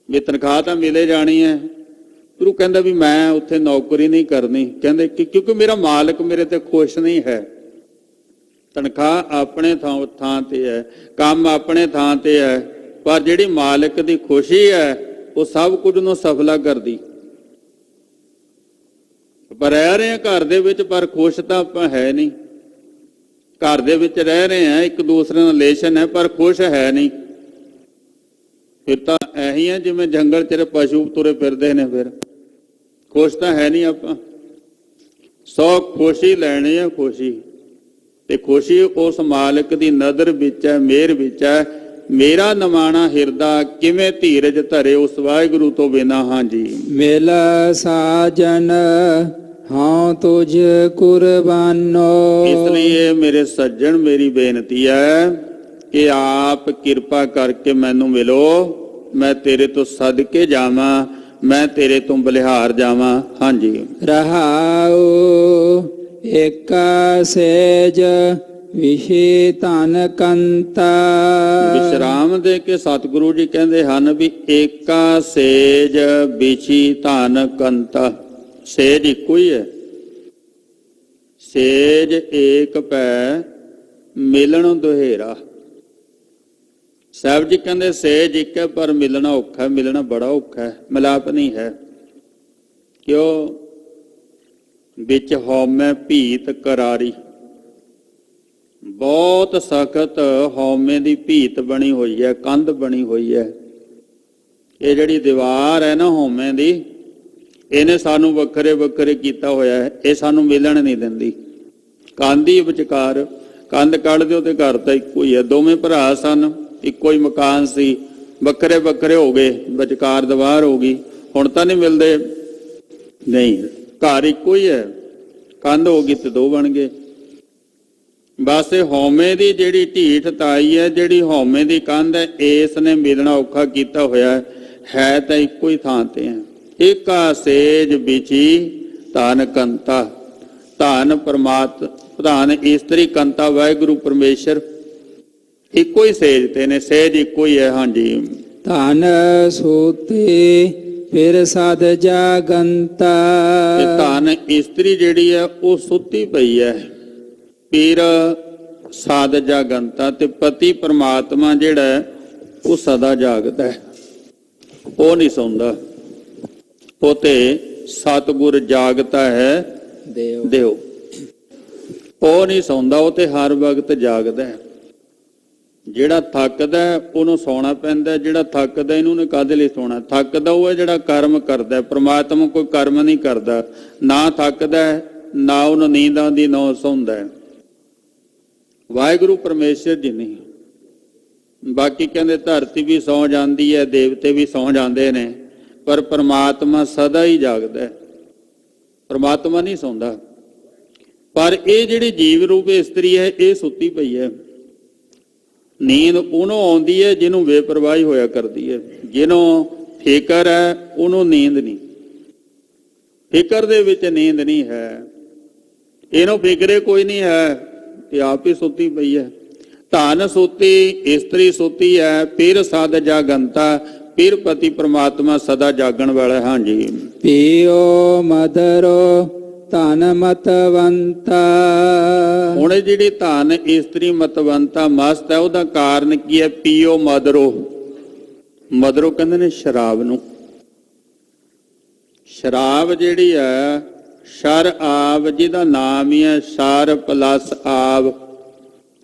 ਵੀ ਤਨਖਾਹ ਤਾਂ ਮਿਲੇ ਜਾਣੀ ਹੈ। ਗੁਰੂ ਕਹਿੰਦਾ ਵੀ ਮੈਂ ਉੱਥੇ ਨੌਕਰੀ ਨਹੀਂ ਕਰਨੀ, ਕਹਿੰਦੇ ਕਿ ਕਿਉਂਕਿ ਮੇਰਾ ਮਾਲਕ ਮੇਰੇ ਤੇ ਖੁਸ਼ ਨਹੀਂ ਹੈ। ਤਨਖਾਹ ਆਪਣੇ ਥਾਂ ਤੇ ਹੈ, ਕੰਮ ਆਪਣੇ ਥਾਂ ਤੇ ਹੈ, ਪਰ ਜਿਹੜੀ ਮਾਲਕ ਦੀ ਖੁਸ਼ੀ ਹੈ ਉਹ ਸਭ ਕੁਝ ਨੂੰ ਸਫਲਾ ਕਰਦੀ। ਪਰ ਰਹਿ ਰਹੇ ਹਾਂ ਘਰ ਦੇ ਵਿੱਚ, ਪਰ ਖੁਸ਼ ਤਾਂ ਆਪਾਂ ਹੈ ਨਹੀਂ। ਘਰ ਦੇ ਵਿੱਚ ਰਹਿ ਰਹੇ ਹਾਂ, ਇੱਕ ਦੂਸਰੇ ਨਾਲ ਰਿਲੇਸ਼ਨ ਹੈ, ਪਰ ਖੁਸ਼ ਹੈ ਨਹੀਂ। ਫਿਰ ਤਾਂ ਇਹੀ ਆ ਜਿਵੇਂ ਜੰਗਲ 'ਚ ਪਸ਼ੂ ਤੁਰੇ ਫਿਰਦੇ ਨੇ, ਫਿਰ ਖੁਸ਼ ਤਾਂ ਹੈ ਨਹੀਂ ਆਪਾਂ। ਸੋ ਖੁਸ਼ੀ ਲੈਣੀ ਹੈ, ਖੁਸ਼ੀ ਤੇ ਖੁਸ਼ੀ ਉਸ ਮਾਲਕ ਦੀ ਨਜ਼ਰ ਵਿੱਚ ਹੈ, ਮਿਹਰ ਵਿੱਚ ਹੈ। ਮੇਰਾ ਨਿਮਾਣਾ ਹਿਰਦਾ ਕਿਵੇਂ ਧੀਰਜ ਧਰੇ ਉਸ ਵਾਹਿਗੁਰੂ ਤੋਂ ਬਿਨਾਂ। ਹਾਂਜੀ, ਮਿਲ ਸਾਜਨ ਹਾਂ ਤੁਝ ਕੁਰਬਾਨੋ। ਇਸ ਲਈ ਮੇਰੇ ਸੱਜਣ ਮੇਰੀ ਬੇਨਤੀ ਹੈ ਕਿ ਆਪ ਕਿਰਪਾ ਕਰਕੇ ਮੈਨੂੰ ਮਿਲੋ, ਮੈਂ ਤੇਰੇ ਤੋਂ ਸਦਕੇ ਜਾਵਾਂ, ਮੈਂ ਤੇਰੇ ਤੋਂ ਬਲਿਹਾਰ ਜਾਵਾਂ। ਹਾਂਜੀ, ਰਹਾਉ ਏਕਾ ਸੇਜ ਵਿਸ਼ੇ ਧਨ ਕੰਤਾ। ਵਿਸ਼ਰਾਮ ਦੇ ਕੇ ਸਤਿਗੁਰੂ ਜੀ ਕਹਿੰਦੇ ਹਨ ਵੀ ਏਕਾ ਸੇਜ ਵਿਛੀ ਧਨ ਕੰਤਾ। ਸੇਜ ਇੱਕੋ ਹੀ ਹੈ, ਸੇਜ ਏਕ ਪੈ ਮਿਲਣ ਦੁਹੇਰਾ। ਸਾਹਿਬ ਜੀ ਕਹਿੰਦੇ ਸੇਜ ਇੱਕ ਹੈ ਪਰ ਮਿਲਣਾ ਔਖਾ ਹੈ, ਮਿਲਣਾ ਬੜਾ ਔਖਾ ਹੈ, ਮਿਲਾਪ ਨਹੀਂ ਹੈ। ਕਿਉਂ? ਵਿੱਚ ਹਉਮੈ ਭੀਤ ਕਰਾਰੀ, ਬਹੁਤ ਸਖਤ ਹਉਮੈ ਦੀ ਭੀਤ ਬਣੀ ਹੋਈ ਹੈ, ਕੰਧ ਬਣੀ ਹੋਈ ਹੈ। ਇਹ ਜਿਹੜੀ ਦੀਵਾਰ ਹੈ ਨਾ ਹਉਮੈ ਦੀ, ਇਹਨੇ ਸਾਨੂੰ ਵੱਖਰੇ ਵੱਖਰੇ ਕੀਤਾ ਹੋਇਆ ਹੈ, ਇਹ ਸਾਨੂੰ ਮਿਲਣ ਨਹੀਂ ਦਿੰਦੀ। ਕੰਧ ਹੀ ਵਿਚਕਾਰ, ਕੰਧ ਕੱਢ ਦਿਓ ਤੇ ਘਰ ਤਾਂ ਇੱਕੋ ਹੀ ਹੈ। ਦੋਵੇਂ ਭਰਾ ਸਨ, ਇੱਕੋ ਹੀ ਮਕਾਨ ਸੀ, ਵੱਖਰੇ ਵੱਖਰੇ ਹੋ ਗਏ, ਵਿਚਕਾਰ ਦੀਵਾਰ ਹੋ ਗਈ, ਹੁਣ ਤਾਂ ਨਹੀਂ ਮਿਲਦੇ। ਨਹੀਂ, ਘਰ ਇੱਕੋ ਹੀ ਹੈ, ਕੰਧ ਹੋ ਗਈ ਤੇ ਦੋ ਬਣ ਗਏ। ਬਸ ਇਹ ਹਉਮੈ ਦੀ ਜਿਹੜੀ ਢੀਠ ਤਾਈ ਹੈ, ਜਿਹੜੀ ਹਉਮੈ ਦੀ ਕੰਧ ਹੈ, ਇਸ ਨੇ ਮਿਲਣਾ ਔਖਾ ਕੀਤਾ ਹੋਇਆ ਹੈ ਤਾਂ ਇੱਕੋ ਹੀ ਥਾਂ ਤੇ ਹੈ। ਏਕਾ ਸੇਜ ਵਿਚੀ ਧਨ ਕੰਤਾ। ਧਨ ਪਰਮਾਤ ਪ੍ਰਧਾਨ ਇਸਤਰੀ ਕੰਤਾ ਵਾਹਿਗੁਰੂ ਪਰਮੇਸ਼ਰ ਇੱਕੋ ਹੀ ਸੇਜ ਤੇ ਨੇ, ਸੇਜ ਇੱਕੋ ਹੀ ਹੈ। ਹਾਂਜੀ, ਧਨ ਸੋਤੇ ਫਿਰ ਸਦ ਜਾਗੰਤਾ। ਧਨ ਇਸਤਰੀ ਜਿਹੜੀ ਹੈ ਉਹ ਸੁੱਤੀ ਪਈ ਹੈ, ਪੀਰ ਸਾਧ ਜਾਗੰਤਾ। ਤੇ ਪਤੀ ਪਰਮਾਤਮਾ ਜਿਹੜਾ ਉਹ ਸਦਾ ਜਾਗਦਾ ਹੈ, ਉਹ ਨਹੀਂ ਸੌਂਦਾ। ਉਹ ਤੇ ਸਤਿਗੁਰ ਜਾਗਤਾ ਹੈ ਦਿਓ, ਉਹ ਨਹੀਂ ਸੌਂਦਾ, ਉਹ ਤੇ ਹਰ ਵਕਤ ਜਾਗਦਾ ਹੈ। ਜਿਹੜਾ ਥੱਕਦਾ ਉਹਨੂੰ ਸੌਣਾ ਪੈਂਦਾ, ਜਿਹੜਾ ਥੱਕਦਾ ਇਹਨੂੰ ਕਾਹਦੇ ਲਈ ਸੌਣਾ? ਥੱਕਦਾ ਉਹ ਹੈ ਜਿਹੜਾ ਕਰਮ ਕਰਦਾ, ਪ੍ਰਮਾਤਮਾ ਕੋਈ ਕਰਮ ਨਹੀਂ ਕਰਦਾ, ਨਾ ਥੱਕਦਾ ਨਾ ਉਹਨੂੰ ਨੀਂਦ ਆਉਂਦੀ ਨਾ ਸੌਂਦਾ। ਵਾਹਿਗੁਰੂ ਪਰਮੇਸ਼ਰ ਜੀ ਨਹੀਂ। ਬਾਕੀ ਕਹਿੰਦੇ ਧਰਤੀ ਵੀ ਸੌਂ ਜਾਂਦੀ ਹੈ, ਦੇਵਤੇ ਵੀ ਸੌਂ ਜਾਂਦੇ ਨੇ, ਪਰ ਪਰਮਾਤਮਾ ਸਦਾ ਹੀ ਜਾਗਦਾ ਹੈ, ਪਰਮਾਤਮਾ ਨਹੀਂ ਸੌਂਦਾ। ਪਰ ਇਹ ਜਿਹੜੀ ਜੀਵ ਰੂਪ ਇਸਤਰੀ ਹੈ ਇਹ ਸੁੱਤੀ ਪਈ ਹੈ। ਨੀਂਦ ਉਹਨੂੰ ਆਉਂਦੀ ਹੈ ਜਿਹਨੂੰ ਬੇਪਰਵਾਹੀ ਹੋਇਆ ਕਰਦੀ ਹੈ, ਜਿਹਨੂੰ ਫਿਕਰ ਹੈ ਉਹਨੂੰ ਨੀਂਦ ਨਹੀਂ, ਫਿਕਰ ਦੇ ਵਿੱਚ ਨੀਂਦ ਨਹੀਂ ਹੈ, ਇਹਨੂੰ ਫਿਕਰੇ ਕੋਈ ਨਹੀਂ ਹੈ, ਤੇ ਆਪ ਹੀ ਸੁੱਤੀ ਪਈ ਹੈ। ਧਨ ਸੁੱਤੀ, ਇਸਤਰੀ ਸੁੱਤੀ ਹੈ, ਫਿਰ ਸਦ ਜਾਗੰਤਾ, ਫਿਰ ਪਤੀ ਪਰਮਾਤਮਾ ਸਦਾ ਜਾਗਣ ਵਾਲਾ। ਹਾਂਜੀ, ਪੀਓ ਮਦਰੋ ਧਨ ਮਤਵੰਤਾ। ਹੁਣ ਜਿਹੜੀ ਧਨ ਇਸਤਰੀ ਮਤਵੰਤਾ ਮਸਤ ਹੈ, ਉਹਦਾ ਕਾਰਨ ਕੀ ਹੈ? ਪੀਓ ਮਦਰੋ। ਮਦਰੋ ਕਹਿੰਦੇ ਨੇ ਸ਼ਰਾਬ ਨੂੰ। ਸ਼ਰਾਬ ਜਿਹੜੀ ਹੈ ਸ਼ਰ ਆਵ, ਜਿਹਦਾ ਨਾਮ ਹੀ ਹੈ ਸ਼ਰ ਪਲਸ ਆਵ।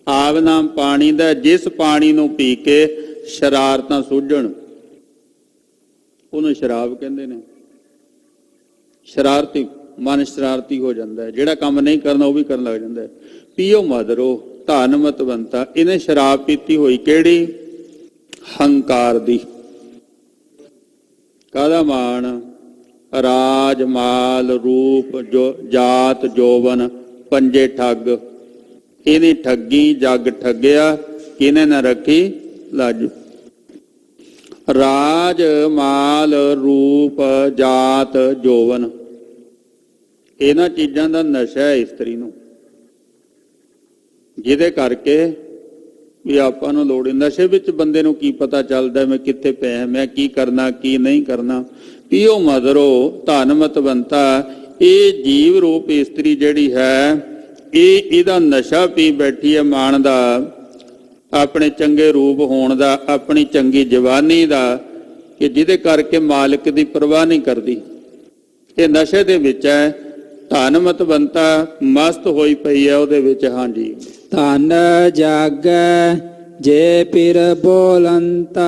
ਆਵ ਨਾਮ ਪਾਣੀ ਦਾ, ਜਿਸ ਪਾਣੀ ਨੂੰ ਪੀ ਕੇ ਸ਼ਰਾਰਤਾਂ ਸੁੱਝਣ ਉਹਨੂੰ ਸ਼ਰਾਬ ਕਹਿੰਦੇ ਨੇ। ਸ਼ਰਾਰਤੀ ਮਨ ਸ਼ਰਾਰਤੀ ਹੋ ਜਾਂਦਾ ਹੈ, ਜਿਹੜਾ ਕੰਮ ਨਹੀਂ ਕਰਨਾ ਉਹ ਵੀ ਕਰਨ ਲੱਗ ਜਾਂਦਾ ਹੈ। ਪੀਓ ਮਦਰੋ ਧਨ ਮਤਵੰਤਾ। ਇਹਨੇ ਸ਼ਰਾਬ ਪੀਤੀ ਹੋਈ ਕਿਹੜੀ? ਹੰਕਾਰ ਦੀ। ਕਾਹਦਾ ਮਾਣ? ਰਾਜ ਮਾਲ ਰੂਪ ਜੋ ਜਾਤ ਜੋਬਨ ਪੰਜੇ ਠੱਗ। ਇਹਨੇ ਠੱਗੀ, ਜੱਗ ਠੱਗਿਆ, ਕਿਹਨੇ ਨਾ ਰੱਖੀ ਲੱਜ। ਰਾਜ ਮਾਲ ਰੂਪ ਜਾਤ ਜੋਬਨ, ਇਹਨਾਂ ਚੀਜ਼ਾਂ ਦਾ ਨਸ਼ਾ ਹੈ ਇਸਤਰੀ ਨੂੰ, ਜਿਹਦੇ ਕਰਕੇ ਵੀ ਆਪਾਂ ਨੂੰ ਲੋੜ। ਨਸ਼ੇ ਵਿੱਚ ਬੰਦੇ ਨੂੰ ਕੀ ਪਤਾ ਚੱਲਦਾ ਮੈਂ ਕਿੱਥੇ ਪਿਆ, ਮੈਂ ਕੀ ਕਰਨਾ ਕੀ ਨਹੀਂ ਕਰਨਾ। ਪੀਓ ਮਦਰੋ ਧਨ ਮਤਵੰਤਾ। ਇਹ ਜੀਵ ਰੂਪ ਇਸਤਰੀ ਜਿਹੜੀ ਹੈ ਇਹਦਾ ਨਸ਼ਾ ਪੀ ਬੈਠੀ ਹੈ, ਮਾਣ ਦਾ, ਆਪਣੇ ਚੰਗੇ ਰੂਪ ਹੋਣ ਦਾ, ਆਪਣੀ ਚੰਗੀ ਜਵਾਨੀ ਦਾ, ਕਿ ਜਿਹਦੇ ਕਰਕੇ ਮਾਲਕ ਦੀ ਪਰਵਾਹ ਨਹੀਂ ਕਰਦੀ। ਇਹ ਨਸ਼ੇ ਦੇ ਵਿੱਚ ਹੈ, ਧਨ ਮਤਵੰਤਾ ਮਸਤ ਹੋਈ ਪਈ ਹੈ ਉਹਦੇ ਵਿੱਚ। ਹਾਂਜੀ, ਧਨ ਜਾਗੈ ਜੇ ਪਿਰ ਬੋਲੰਤਾ।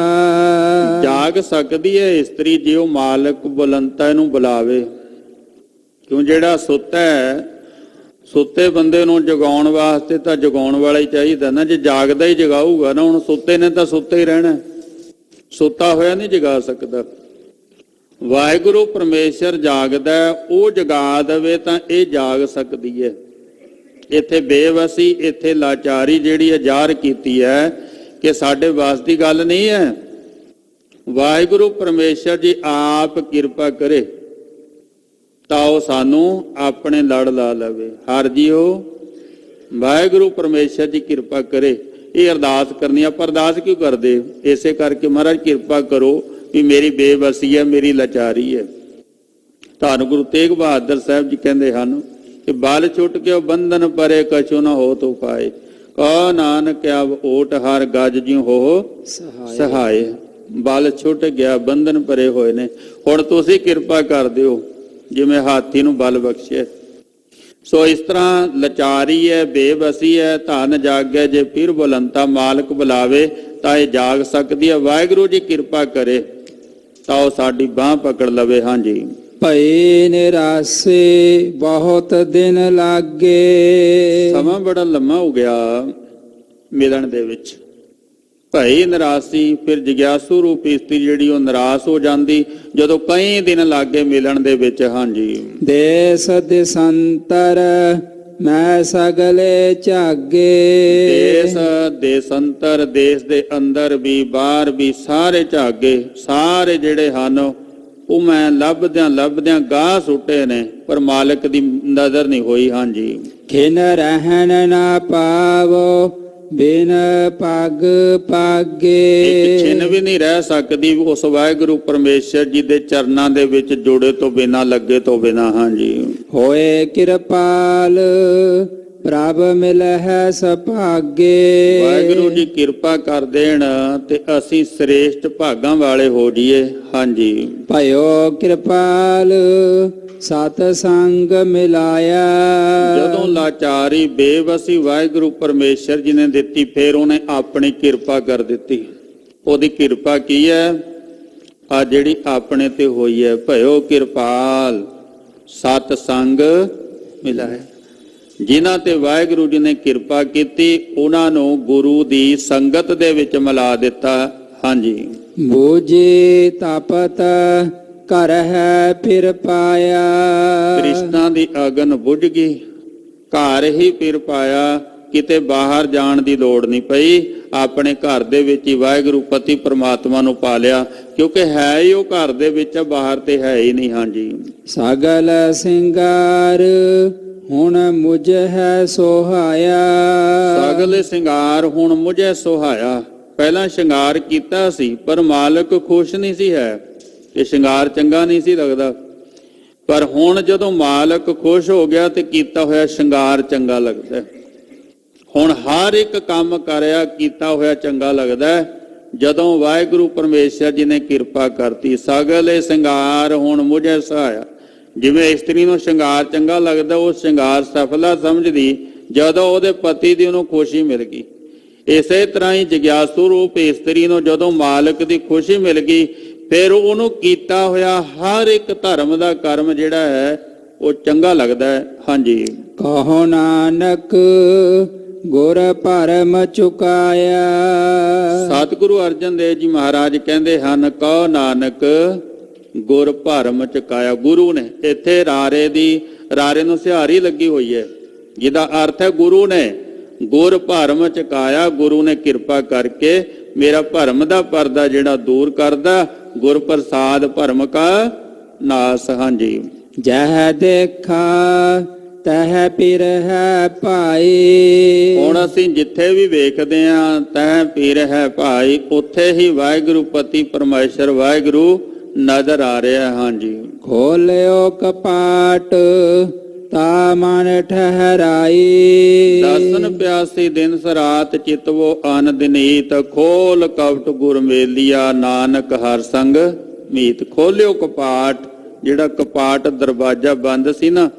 ਜਾਗ ਸਕਦੀ ਹੈ ਇਸਤਰੀ ਜੇ ਉਹ ਮਾਲਕ ਬੁਲੰਤਾ ਨੂੰ ਬੁਲਾਵੇ। ਕਿਉਂ ਜਿਹੜਾ ਸੁੱਤਾ ਹੈ, ਸੁੱਤੇ ਬੰਦੇ ਨੂੰ ਜਗਾਉਣ ਵਾਸਤੇ ਤਾਂ ਜਗਾਉਣ ਵਾਲਾ ਹੀ ਚਾਹੀਦਾ ਨਾ। ਜੇ ਜਾਗਦਾ ਹੀ ਜਗਾਊਗਾ ਨਾ, ਹੁਣ ਸੁੱਤੇ ਨੇ ਤਾਂ ਸੁੱਤੇ ਹੀ ਰਹਿਣਾ, ਸੁੱਤਾ ਹੋਇਆ ਨਹੀਂ ਜਗਾ ਸਕਦਾ। ਵਾਹਿਗੁਰੂ ਪਰਮੇਸ਼ਰ ਜਾਗਦਾ, ਉਹ ਜਗਾ ਦੇਵੇ ਤਾਂ ਇਹ ਜਾਗ ਸਕਦੀ ਹੈ। ਇੱਥੇ ਬੇਵਸੀ, ਇੱਥੇ ਲਾਚਾਰੀ ਜਿਹੜੀ ਹੈ ਜ਼ਾਹਰ ਕੀਤੀ ਹੈ ਕਿ ਸਾਡੇ ਵੱਸ ਦੀ ਗੱਲ ਨਹੀਂ ਹੈ। ਵਾਹਿਗੁਰੂ ਪਰਮੇਸ਼ਰ ਜੀ ਆਪ ਕਿਰਪਾ ਕਰੇ ਤਾਂ ਉਹ ਸਾਨੂੰ ਆਪਣੇ ਲੜ ਲਾ ਲਵੇ। ਹਰ ਜੀਓ ਵਾਹਿਗੁਰੂ ਪਰਮੇਸ਼ਰ ਜੀ ਕਿਰਪਾ ਕਰੇ, ਇਹ ਅਰਦਾਸ ਕਰਨੀ। ਆਪਾਂ ਅਰਦਾਸ ਕਿਉਂ ਕਰਦੇ? ਇਸੇ ਕਰਕੇ ਮਹਾਰਾਜ ਕਿਰਪਾ ਕਰੋ ਵੀ ਮੇਰੀ ਬੇਵਸੀ ਹੈ, ਮੇਰੀ ਲਾਚਾਰੀ ਹੈ। ਧੰਨ ਗੁਰੂ ਤੇਗ ਬਹਾਦਰ ਸਾਹਿਬ ਜੀ ਕਹਿੰਦੇ ਹਨ ਕਿ ਬਲ ਛੁੱਟ ਕੇ ਬੰਧਨ ਪਰੇ ਕਛੂ ਨਾ ਹੋ ਤੋ ਪਾਏ, ਕਹ ਨਾਨਕ ਆਵ ਓਟ ਹਰ ਗਜ ਜਿਉ ਹੋ ਸਹਾਏ। ਬਲ ਛੁੱਟ ਗਿਆ, ਬੰਧਨ ਪਰੇ ਹੋਏ ਨੇ। ਹੁਣ ਤੁਸੀਂ ਕਿਰਪਾ ਕਰ ਦਿਓ ਜਿਵੇਂ ਹਾਥੀ ਨੂੰ ਬਲ ਬਖਸ਼ਿਆ। ਸੋ ਇਸ ਤਰ੍ਹਾਂ ਲਾਚਾਰੀ ਹੈ, ਬੇਬਸੀ ਹੈ। ਧਨ ਜਾਗਿਆ ਜੇ ਫਿਰ ਬੁਲੰਤਾ, ਮਾਲਕ ਬੁਲਾਵੇ ਤਾਂ ਇਹ ਜਾਗ ਸਕਦੀ ਹੈ। ਵਾਹਿਗੁਰੂ ਜੀ ਕਿਰਪਾ ਕਰੇ ਤਾਂ ਉਹ ਸਾਡੀ ਬਾਹ ਪਕੜ ਲਵੇ। ਹਾਂਜੀ। ਭਈ ਨਿਰਾਸੇ ਬਹੁਤ ਦਿਨ ਲਾਗੇ। ਸਮਾਂ ਬੜਾ ਲੰਮਾ ਹੋ ਗਿਆ ਮਿਲਣ ਦੇ ਵਿੱਚ। ਭਈ ਨਿਰਾਸੀ, ਫਿਰ ਜਗਿਆਸੂ ਰੂਪ ਇਸਤਰੀ ਜਿਹੜੀ ਉਹ ਨਿਰਾਸ਼ ਹੋ ਜਾਂਦੀ ਜਦੋਂ ਕਈ ਦਿਨ ਲਾਗੇ ਮਿਲਣ ਦੇ ਵਿੱਚ। ਹਾਂਜੀ। ਦੇਸ ਦਿਸੰਤਰ ਮੈਂ ਸਗਲੇ ਝਾਗੇ। ਦੇਸ ਦੇਸੰਤਰ, ਦੇਸ ਦੇ ਅੰਦਰ ਵੀ ਬਾਹਰ ਵੀ ਸਾਰੇ ਝਾਗੇ, ਸਾਰੇ ਜਿਹੜੇ ਹਨ ਉਹ ਮੈਂ ਲੱਭਦਿਆਂ ਗਾਹ ਸੁੱਟੇ ਨੇ, ਪਰ ਮਾਲਕ ਦੀ ਨਜ਼ਰ ਨਹੀਂ ਹੋਈ। ਹਾਂਜੀ। ਖਿਨ ਰਹਿਣ ਨਾ ਪਾਵੋ ਬਿਨ ਪੱਗ ਪਾਗੇ। ਇੱਕ ਛਿਨ ਵੀ ਨਹੀਂ ਰਹਿ ਸਕਦੀ ਉਸ ਵਾਹਿਗੁਰੂ ਪਰਮੇਸ਼ਰ ਜੀ ਦੇ ਚਰਨਾਂ ਦੇ ਵਿੱਚ ਜੁੜੇ ਤੋਂ ਬਿਨਾਂ, ਲੱਗੇ ਤੋਂ ਬਿਨਾਂ। ਹਾਂਜੀ। ਹੋਏ ਕਿਰਪਾਲ ਪ੍ਰਭ ਮਿਲਹਿ ਸੁਭਾਗੇ। ਵਾਹਿਗੁਰੂ ਜੀ ਕਿਰਪਾ ਕਰ ਦੇਣ ਤੇ ਅਸੀਂ ਸ੍ਰੇਸ਼ਟ ਭਾਗਾਂ ਵਾਲੇ ਹੋ ਜਾਈਏ। ਹਾਂਜੀ। ਭਇਓ ਕਿਰਪਾਲ ਸਤ ਸੰਗ ਮਿਲਾਇਆ। ਜਦੋਂ ਲਾਚਾਰੀ ਬੇਵਸੀ ਵਾਹਿਗੁਰੂ ਪਰਮੇਸ਼ਰ ਜੀ ਨੇ ਦਿੱਤੀ, ਫਿਰ ਉਹਨੇ ਆਪਣੀ ਕਿਰਪਾ ਕਰ ਦਿੱਤੀ। ਉਹਦੀ ਕਿਰਪਾ ਕੀ ਹੈ? ਆ ਜਿਹੜੀ ਆਪਣੇ ਤੇ ਹੋਈ ਹੈ। ਭਇਓ ਕਿਰਪਾਲ ਸਤ ਸੰਗ ਮਿਲਾਇਆ। ਜਿਨ੍ਹਾਂ ਤੇ ਵਾਹਿਗੁਰੂ ਜੀ ਨੇ ਕਿਰਪਾ ਕੀਤੀ ਉਹਨਾਂ ਨੂੰ ਗੁਰੂ ਦੀ ਸੰਗਤ ਦੇ ਵਿੱਚ ਮਿਲਾ ਦਿੱਤਾ। ਹਾਂਜੀ। ਬੂਝੀ ਤਪਤ ਘਰ ਹੈ ਫਿਰ ਪਾਇਆ। ਤ੍ਰਿਸ਼ਨਾ ਦੀ ਅਗਨ ਬੁਝ ਗਈ, ਘਰ ਹੀ ਫਿਰ ਪਾਇਆ। ਕਿਤੇ ਬਾਹਰ ਜਾਣ ਦੀ ਲੋੜ ਨਹੀਂ ਪਈ, ਆਪਣੇ ਘਰ ਦੇ ਵਿੱਚ ਹੀ ਵਾਹਿਗੁਰੂ ਪਤੀ ਪਰਮਾਤਮਾ ਨੂੰ ਪਾ ਲਿਆ, ਕਿਉਂਕਿ ਹੈ ਹੀ ਉਹ ਘਰ ਦੇ ਵਿੱਚ, ਬਾਹਰ ਤੇ ਹੈ ਹੀ ਨਹੀਂ। ਹਾਂਜੀ। ਸਗਲ ਸਿੰਗਾਰ ਹੁਣ ਮੁਝ ਹੈ ਸੋਹਾਇਆ। ਸਗਲ ਸਿੰਗਾਰ ਹੁਣ ਮੁਝੇ ਸੋਹਾਇਆ। ਪਹਿਲਾਂ ਸ਼ਿੰਗਾਰ ਕੀਤਾ ਸੀ ਪਰ ਮਾਲਕ ਖੁਸ਼ ਨਹੀਂ ਸੀ ਹੈ, ਤੇ ਸ਼ਿੰਗਾਰ ਚੰਗਾ ਨਹੀਂ ਸੀ ਲੱਗਦਾ। ਪਰ ਹੁਣ ਜਦੋਂ ਮਾਲਕ ਖੁਸ਼ ਹੋ ਗਿਆ ਤੇ ਕੀਤਾ ਹੋਇਆ ਸ਼ਿੰਗਾਰ ਚੰਗਾ ਲੱਗਦਾ। ਹੁਣ ਹਰ ਇੱਕ ਕੰਮ ਕਰਿਆ ਕੀਤਾ ਹੋਇਆ ਚੰਗਾ ਲੱਗਦਾ ਜਦੋਂ ਵਾਹਿਗੁਰੂ ਪਰਮੇਸ਼ਰ ਜੀ ਨੇ ਕਿਰਪਾ ਕਰਤੀ। ਸਗਲੇ ਸ਼ਿੰਗਾਰ ਹੁਣ ਮੁਝੇ ਸਹਾਇਆ। ਜਿਵੇਂ ਇਸਤਰੀ ਨੂੰ ਸ਼ਿੰਗਾਰ ਚੰਗਾ ਲੱਗਦਾ, ਉਹ ਸ਼ਿੰਗਾਰ ਸਫਲਾ ਸਮਝਦੀ ਜਦੋਂ ਉਹਦੇ ਪਤੀ ਦੀ ਉਹਨੂੰ ਖੁਸ਼ੀ ਮਿਲ ਗਈ। ਇਸੇ ਤਰ੍ਹਾਂ ਹੀ ਜਗਿਆਸੂ ਰੂਪ ਇਸਤਰੀ ਨੂੰ ਜਦੋਂ ਮਾਲਕ ਦੀ ਖੁਸ਼ੀ ਮਿਲ ਗਈ, ਫਿਰ ਉਹਨੂੰ ਕੀਤਾ ਹੋਇਆ ਹਰ ਇੱਕ ਧਰਮ ਦਾ ਕਰਮ ਜਿਹੜਾ ਹੈ ਉਹ ਚੰਗਾ ਲੱਗਦਾ ਹੈ। ਹਾਂਜੀ। ਕਹੋ ਨਾਨਕ ਗੁਰ ਭਰਮ ਚੁਕਾਇਆ। ਸਤਿਗੁਰੂ ਅਰਜਨ ਦੇਵ ਜੀ ਮਹਾਰਾਜ ਕਹਿੰਦੇ ਹਨ, ਕਹੋ ਨਾਨਕ ਗੁਰ ਭਰਮ ਚੁਕਾਇਆ। ਗੁਰੂ ਨੇ, ਇੱਥੇ ਰਾਰੇ ਨੂੰ ਸਿਹਾਰੀ ਲੱਗੀ ਹੋਈ ਹੈ, ਜਿਹਦਾ ਅਰਥ ਹੈ ਗੁਰੂ ਨੇ ਗੁਰ ਭਰਮ ਚੁਕਾਇਆ। ਗੁਰੂ ਨੇ ਕਿਰਪਾ ਕਰਕੇ ਮੇਰਾ ਭਰਮ ਦਾ ਪਰਦਾ ਜਿਹੜਾ ਦੂਰ ਕਰਦਾ। ਗੁਰ ਪ੍ਰਸਾਦ ਭਰਮ ਕਾ ਨਾਸ। ਹਾਂਜੀ। ਜਹ ਦੇਖਾ ਤਹ ਪਿਰ ਹੈ ਭਾਈ। ਹੁਣ ਅਸੀਂ ਜਿੱਥੇ ਵੀ ਵੇਖਦੇ ਹਾਂ ਤਹ ਪੀਰ ਹੈ ਭਾਈ, ਉੱਥੇ ਹੀ ਵਾਹਿਗੁਰੂ ਪਤੀ ਪਰਮੇਸ਼ਰ ਵਾਹਿਗੁਰੂ ਨਜ਼ਰ ਆ ਰਿਹਾ। ਹਾਂਜੀ। ਖੋਲਿਓ ਕਪਾਟ ਤਾ ਮਨ ਠਹਿਰਾਈ। ਦਰਸ਼ਨ ਪਿਆਸੀ ਦਿਨ ਸਰਾਤ ਚਿਤਵੋ ਅਨ ਦਿਨੀਤ, ਖੋਲ ਕਪਟ ਗੁਰ ਮੇਲੀਆ ਨਾਨਕ ਹਰ ਸੰਗ ਮੀਤ। ਖੋਲਿਓ ਕਪਾਟ, ਜਿਹੜਾ ਕਪਾਟ ਦਰਵਾਜ਼ਾ ਬੰਦ ਸੀ ਨਾ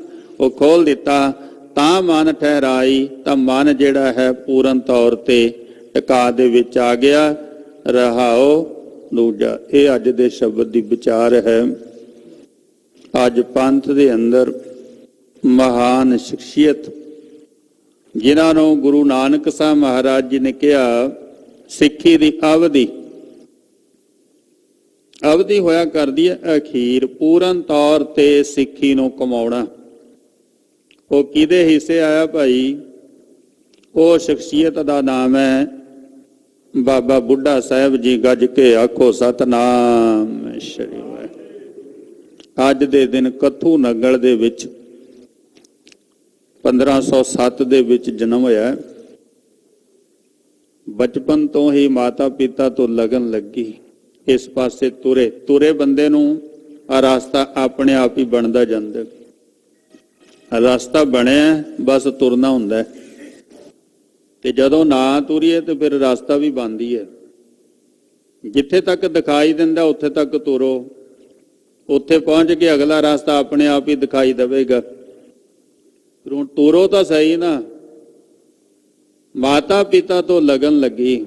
ਉਹ ਖੋਲ ਦਿੱਤਾ। ਤਾਂ ਮਨ ਠਹਿਰਾਈ, ਤਾਂ ਮਨ ਜਿਹੜਾ ਹੈ ਪੂਰਨ ਤੌਰ ਤੇ ਟਕਾ ਦੇ ਵਿੱਚ ਆ ਗਿਆ। ਰਹਾਓ ਦੂਜਾ। ਇਹ ਅੱਜ ਦੇ ਸ਼ਬਦ ਦੀ ਵਿਚਾਰ ਹੈ। ਅੱਜ ਪੰਥ ਦੇ ਅੰਦਰ ਮਹਾਨ ਸ਼ਖਸੀਅਤ ਜਿਨ੍ਹਾਂ ਨੂੰ ਗੁਰੂ ਨਾਨਕ ਸਾਹਿਬ ਮਹਾਰਾਜ ਜੀ ਨੇ ਕਿਹਾ ਸਿੱਖੀ ਦੀ ਅਵਧੀ ਹੋਇਆ ਕਰਦੀ ਹੈ ਅਖੀਰ। ਪੂਰਨ ਤੌਰ ਤੇ ਸਿੱਖੀ ਨੂੰ ਕਮਾਉਣਾ ਉਹ ਕਿਹਦੇ ਹਿੱਸੇ ਆਇਆ ਭਾਈ? ਉਹ ਸ਼ਖਸੀਅਤ ਦਾ ਨਾਮ ਹੈ ਬਾਬਾ ਬੁੱਢਾ ਸਾਹਿਬ ਜੀ। ਗੱਜ ਕੇ ਆਖੋ ਸਤਨਾਮ ਸ੍ਰੀ ਵਾਹਿਗੁਰੂ। ਅੱਜ ਦੇ ਦਿਨ ਕੱਥੂ ਨਗਲ ਦੇ ਵਿੱਚ 1507 ਦੇ ਵਿੱਚ ਜਨਮ ਹੋਇਆ। ਬਚਪਨ ਤੋਂ ਹੀ ਮਾਤਾ ਪਿਤਾ ਤੋਂ ਲਗਨ ਲੱਗੀ, ਇਸ ਪਾਸੇ ਤੁਰੇ ਬੰਦੇ ਨੂੰ ਆ ਰਸਤਾ ਆਪਣੇ ਆਪ ਹੀ ਬਣਦਾ ਜਾਂਦਾ। ਰਸਤਾ ਬਣਿਆ ਬਸ ਤੁਰਨਾ ਹੁੰਦਾ ਤੇ ਜਦੋਂ ਨਾ ਤੁਰੀਏ ਤੇ ਫਿਰ ਰਸਤਾ ਵੀ ਬਣਦੀ ਹੈ। ਜਿੱਥੇ ਤੱਕ ਦਿਖਾਈ ਦਿੰਦਾ ਉੱਥੇ ਤੱਕ ਤੁਰੋ, ਉੱਥੇ ਪਹੁੰਚ ਕੇ ਅਗਲਾ ਰਸਤਾ ਆਪਣੇ ਆਪ ਹੀ ਦਿਖਾਈ ਦੇਵੇਗਾ। ਹੁਣ ਤੁਰੋ ਤਾਂ ਸਹੀ ਨਾ। ਮਾਤਾ ਪਿਤਾ ਤੋਂ ਲਗਨ ਲੱਗੀ